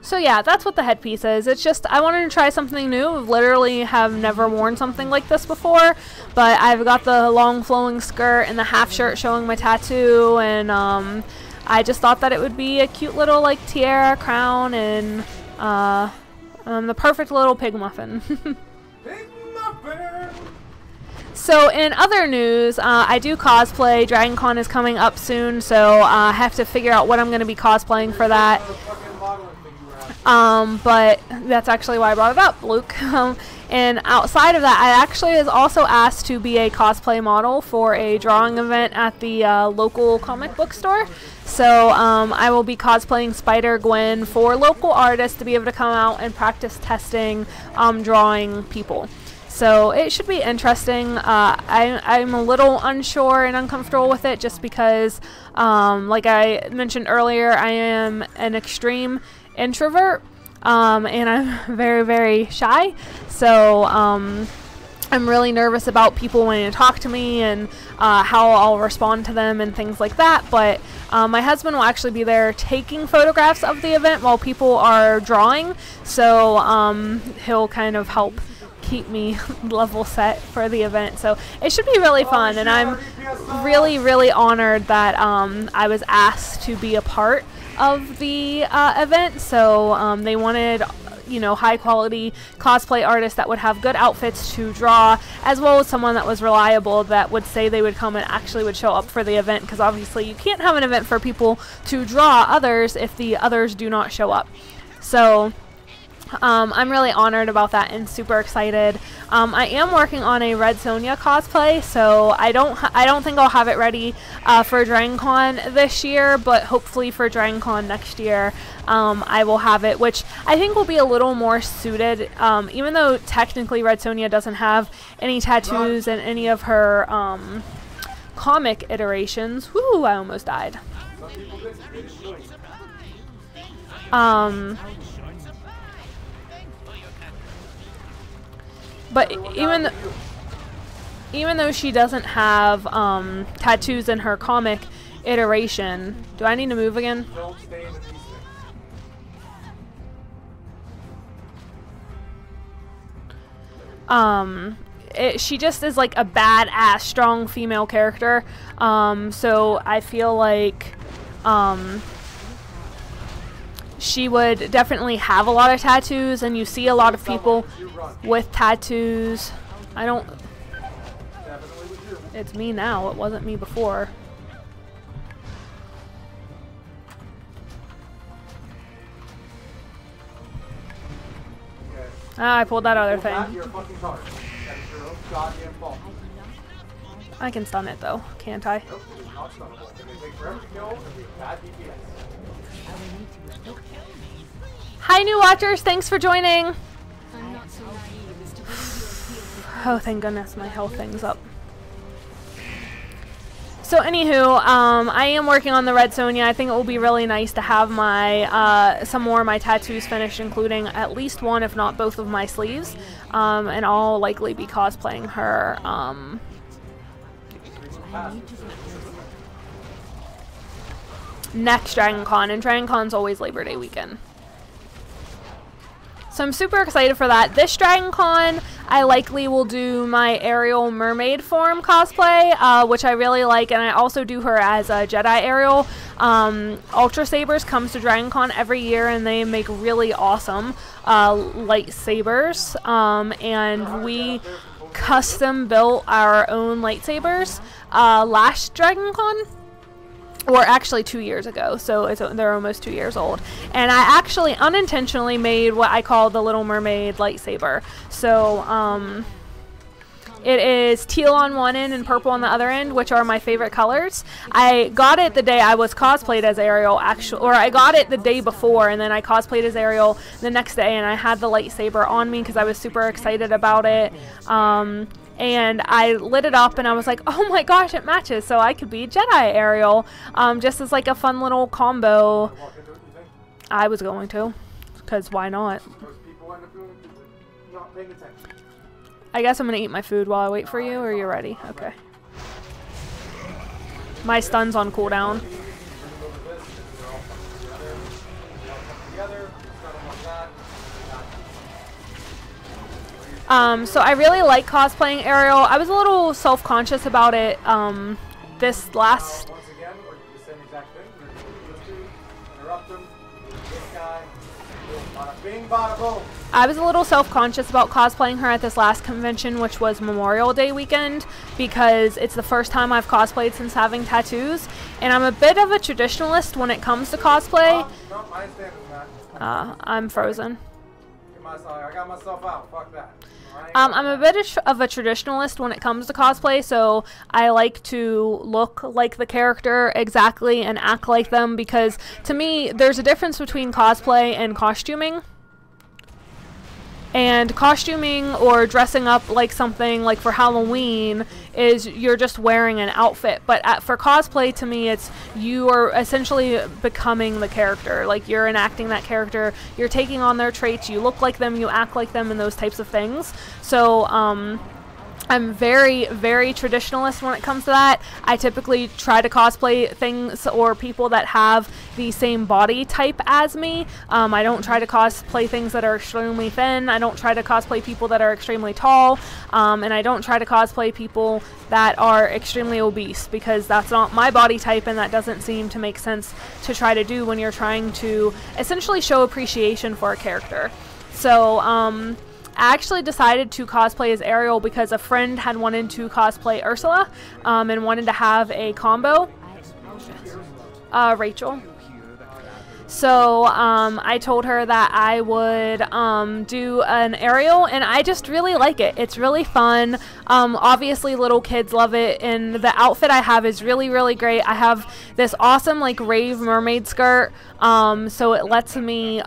So yeah, that's what the headpiece is. It's just, I wanted to try something new. Literally have never worn something like this before, but I've got the long flowing skirt and the half shirt showing my tattoo, and I just thought that it would be a cute little like tiara, crown, and the perfect little pig muffin. Pig muffin! So in other news, I do cosplay. Dragon Con is coming up soon, so I have to figure out what I'm going to be cosplaying for that. But that's actually why I brought it up, Luke. And outside of that, I actually was also asked to be a cosplay model for a drawing event at the local comic book store. So I will be cosplaying Spider-Gwen for local artists to be able to come out and practice testing drawing people. So it should be interesting. I'm a little unsure and uncomfortable with it just because, like I mentioned earlier, I am an extreme introvert, and I'm very, very shy. So I'm really nervous about people wanting to talk to me and how I'll respond to them and things like that. But my husband will actually be there taking photographs of the event while people are drawing. So he'll kind of help keep me level set for the event. So it should be really fun, and I'm really, really honored that I was asked to be a part of the event. So they wanted, you know, high quality cosplay artist that would have good outfits to draw, as well as someone that was reliable that would say they would come and actually would show up for the event, because obviously you can't have an event for people to draw others if the others do not show up. So I'm really honored about that and super excited. I am working on a Red Sonja cosplay, so I don't think I'll have it ready for DragonCon this year, but hopefully for DragonCon next year I will have it, which I think will be a little more suited, even though technically Red Sonja doesn't have any tattoos in any of her comic iterations. Whoo, I almost died. But even though she doesn't have tattoos in her comic iteration, do I need to move again? She just is like a badass, strong female character. So I feel like she would definitely have a lot of tattoos, and you see a lot of people with tattoos. I don't... It's me now. It wasn't me before. Ah, I pulled that other thing. I can stun it though, can't I? Hi new watchers, thanks for joining. Oh thank goodness my health thing's up. So anywho, I am working on the Red Sonja. I think it will be really nice to have my some more of my tattoos finished, including at least one, if not both, of my sleeves. And I'll likely be cosplaying her next DragonCon, and DragonCon's always Labor Day weekend. So I'm super excited for that. This DragonCon, I likely will do my Ariel mermaid form cosplay, which I really like, and I also do her as a Jedi Ariel. Ultra Sabers comes to DragonCon every year, and they make really awesome lightsabers, and we custom built our own lightsabers last DragonCon. Or actually 2 years ago, so they're almost 2 years old. And I actually unintentionally made what I call the Little Mermaid lightsaber. So it is teal on one end and purple on the other end, which are my favorite colors. I got it the day I was cosplayed as Ariel, or I got it the day before, and then I cosplayed as Ariel the next day, and I had the lightsaber on me because I was super excited about it. And I lit it up and I was like, oh my gosh, it matches, so I could be Jedi Ariel, just as like a fun little combo. I was going to, because why not? I guess I'm going to eat my food while I wait for you, or you're ready? Okay. My stun's on cooldown. So I really like cosplaying Ariel. I was a little self-conscious about it this last... I was a little self-conscious about cosplaying her at this last convention, which was Memorial Day weekend, because it's the first time I've cosplayed since having tattoos, and I'm a bit of a traditionalist when it comes to cosplay. I'm frozen. I got myself out. Fuck that. I'm a bit of a traditionalist when it comes to cosplay, so I like to look like the character exactly and act like them, because to me there's a difference between cosplay and costuming. And costuming or dressing up like something like for Halloween is you're just wearing an outfit. But for cosplay, to me, it's you are essentially becoming the character. Like you're enacting that character. You're taking on their traits. You look like them. You act like them, and those types of things. So I'm very, very traditionalist when it comes to that. I typically try to cosplay things or people that have the same body type as me. I don't try to cosplay things that are extremely thin. I don't try to cosplay people that are extremely tall. And I don't try to cosplay people that are extremely obese, because that's not my body type, and that doesn't seem to make sense to try to do when you're trying to essentially show appreciation for a character. So, I actually decided to cosplay as Ariel because a friend had wanted to cosplay Ursula, and wanted to have a combo. Rachel. So, I told her that I would, do an Ariel, and I just really like it. It's really fun. Obviously little kids love it, and the outfit I have is really, really great. I have this awesome, like, rave mermaid skirt, so it lets me,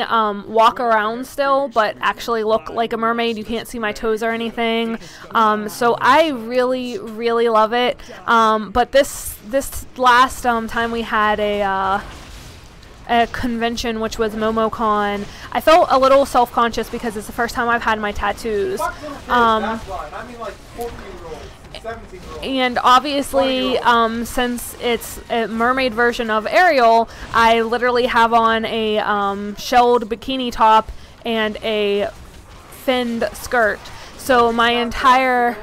walk around still, but actually look like a mermaid. You can't see my toes or anything. So I really, really love it. But this last time we had a convention, which was MomoCon, I felt a little self-conscious because it's the first time I've had my tattoos. And obviously, since it's a mermaid version of Ariel, I literally have on a shelled bikini top and a finned skirt. So my entire...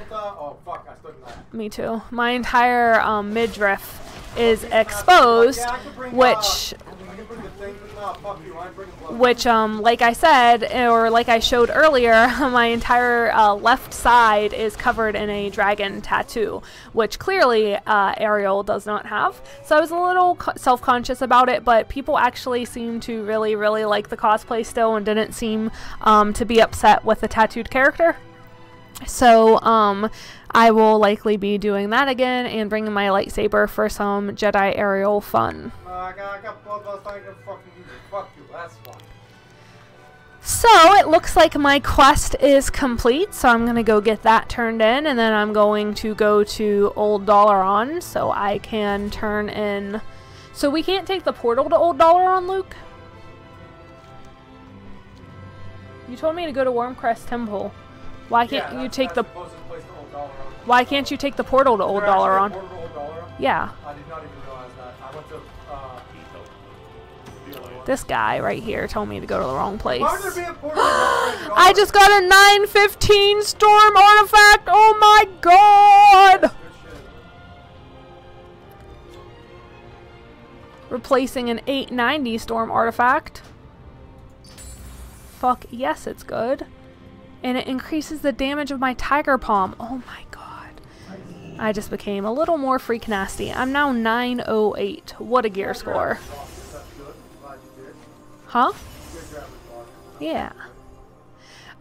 Me too. My entire midriff is exposed, which like I said, or like I showed earlier, my entire left side is covered in a dragon tattoo, which clearly Ariel does not have. So I was a little self-conscious about it, but people actually seem to really, really like the cosplay still and didn't seem to be upset with the tattooed character. So, I will likely be doing that again and bringing my lightsaber for some Jedi Ariel fun. So, it looks like my quest is complete, so I'm going to go get that turned in, and then I'm going to go to Old Dalaran so I can turn in... So we can't take the portal to Old Dalaran, Luke? You told me to go to Warcraft Temple. Why can't you take the... Why can't you take the portal to Old Dalaran? Yeah. I did not even realize that. I went to this guy right here told me to go to the wrong place. I just got a 915 storm artifact. Oh my god! Replacing an 890 storm artifact. Fuck yes, it's good. And it increases the damage of my tiger palm. Oh my god. I just became a little more freak nasty. I'm now 908. What a gear score. Huh? Yeah.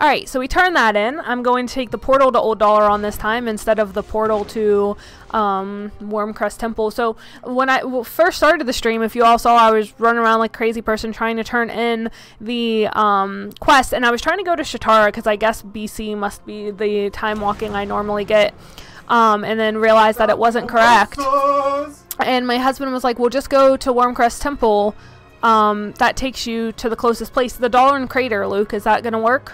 Alright, so we turn that in. I'm going to take the portal to Old Dalaran this time instead of the portal to Wormcrest Temple. So when I first started the stream, if you all saw, I was running around like a crazy person trying to turn in the quest. And I was trying to go to Shatara because I guess BC must be the time walking I normally get. And then realized that it wasn't correct. And my husband was like, well, just go to Wormcrest Temple. That takes you to the closest place. The Dalaran Crater, Luke. Is that going to work?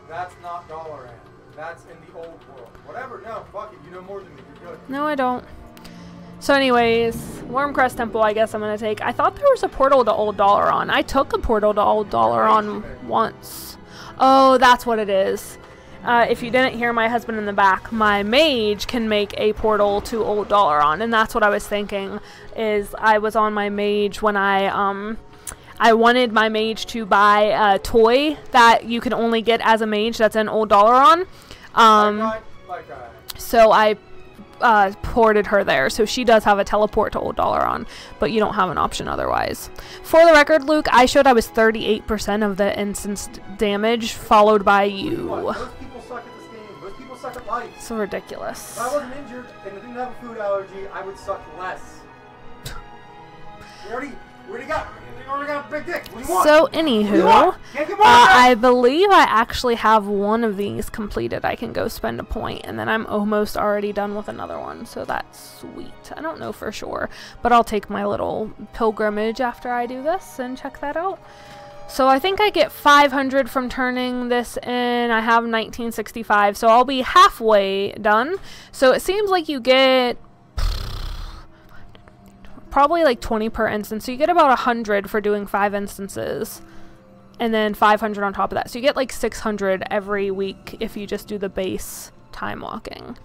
That's not Dalaran. That's in the old world. Whatever. No, fuck it. You know more than me. You're good. No, I don't. So anyways, Wormcrest Temple I guess I'm going to take. I thought there was a portal to Old Dalaran. I took a portal to Old Dalaran once. Oh, that's what it is. If you didn't hear my husband in the back, my mage can make a portal to Old Dalaran. And that's what I was thinking, is I was on my mage when I wanted my mage to buy a toy that you can only get as a mage that's in Old Dalaran. So I ported her there. So she does have a teleport to Old Dalaran, but you don't have an option otherwise. For the record, Luke, I showed I was 38% of the instanced damage, followed by you. Most people suck at this game. Most people suck at life. So ridiculous. If I wasn't injured and I didn't have a food allergy, I would suck less. We already got a big dick. What do you want? So, anywho, I believe I actually have one of these completed. I can go spend a point, and then I'm almost already done with another one, so that's sweet. I don't know for sure, but I'll take my little pilgrimage after I do this and check that out. So I think I get 500 from turning this in. I have 1965, so I'll be halfway done. So it seems like you get... probably like 20 per instance, so you get about 100 for doing 5 instances, and then 500 on top of that, so you get like 600 every week if you just do the base time walking.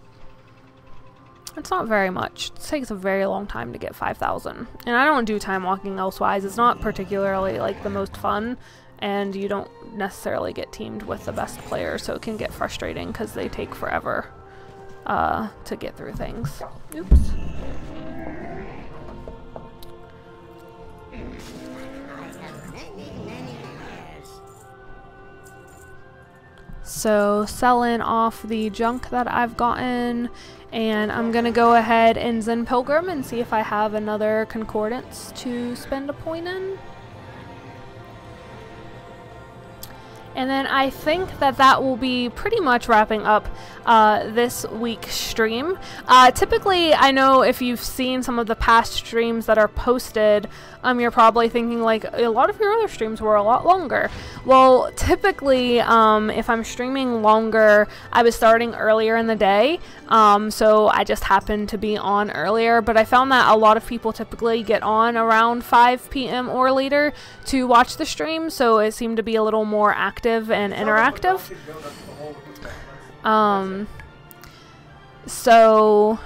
It's not very much. It takes a very long time to get 5,000. And I don't do time walking elsewise. It's not particularly like the most fun, and you don't necessarily get teamed with the best players, so it can get frustrating because they take forever to get through things. Oops. So selling off the junk that I've gotten, and I'm gonna go ahead and Zen Pilgrim and see if I have another concordance to spend a point in. And then I think that that will be pretty much wrapping up this week's stream. Typically, I know if you've seen some of the past streams that are posted, you're probably thinking like, a lot of your other streams were a lot longer. Well, typically, if I'm streaming longer, I was starting earlier in the day, so I just happened to be on earlier, but I found that a lot of people typically get on around 5 p.m. or later to watch the stream, so it seemed to be a little more active and interactive. So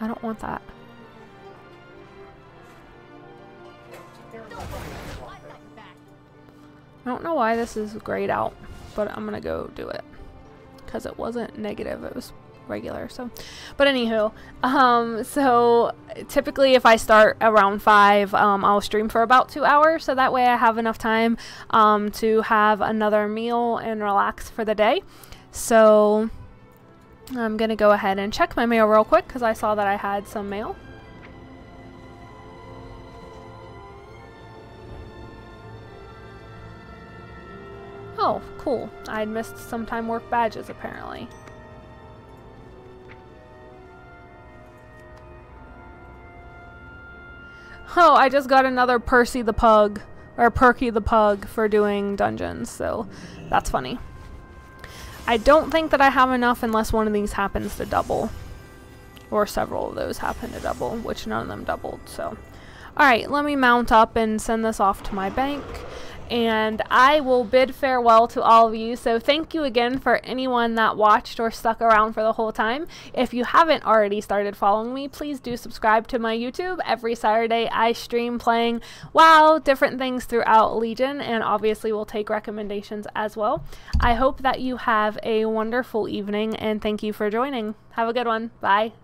I don't want that. I don't know why this is grayed out, but I'm gonna go do it because it wasn't negative, it was regular. So, but anywho, so typically if I start around 5, I'll stream for about 2 hours, so that way I have enough time to have another meal and relax for the day. So I'm gonna go ahead and check my mail real quick because I saw that I had some mail. Oh, cool. I'd missed some time work badges apparently. Oh, I just got another Percy the Pug, or Perky the Pug for doing dungeons, so that's funny. I don't think that I have enough unless one of these happens to double. Or several of those happen to double, which none of them doubled, so. Alright, let me mount up and send this off to my bank. And I will bid farewell to all of you. So thank you again for anyone that watched or stuck around for the whole time. If you haven't already started following me, please do subscribe to my YouTube. Every Saturday I stream playing WoW, different things throughout Legion, and obviously we'll take recommendations as well. I hope that you have a wonderful evening, and thank you for joining. Have a good one. Bye.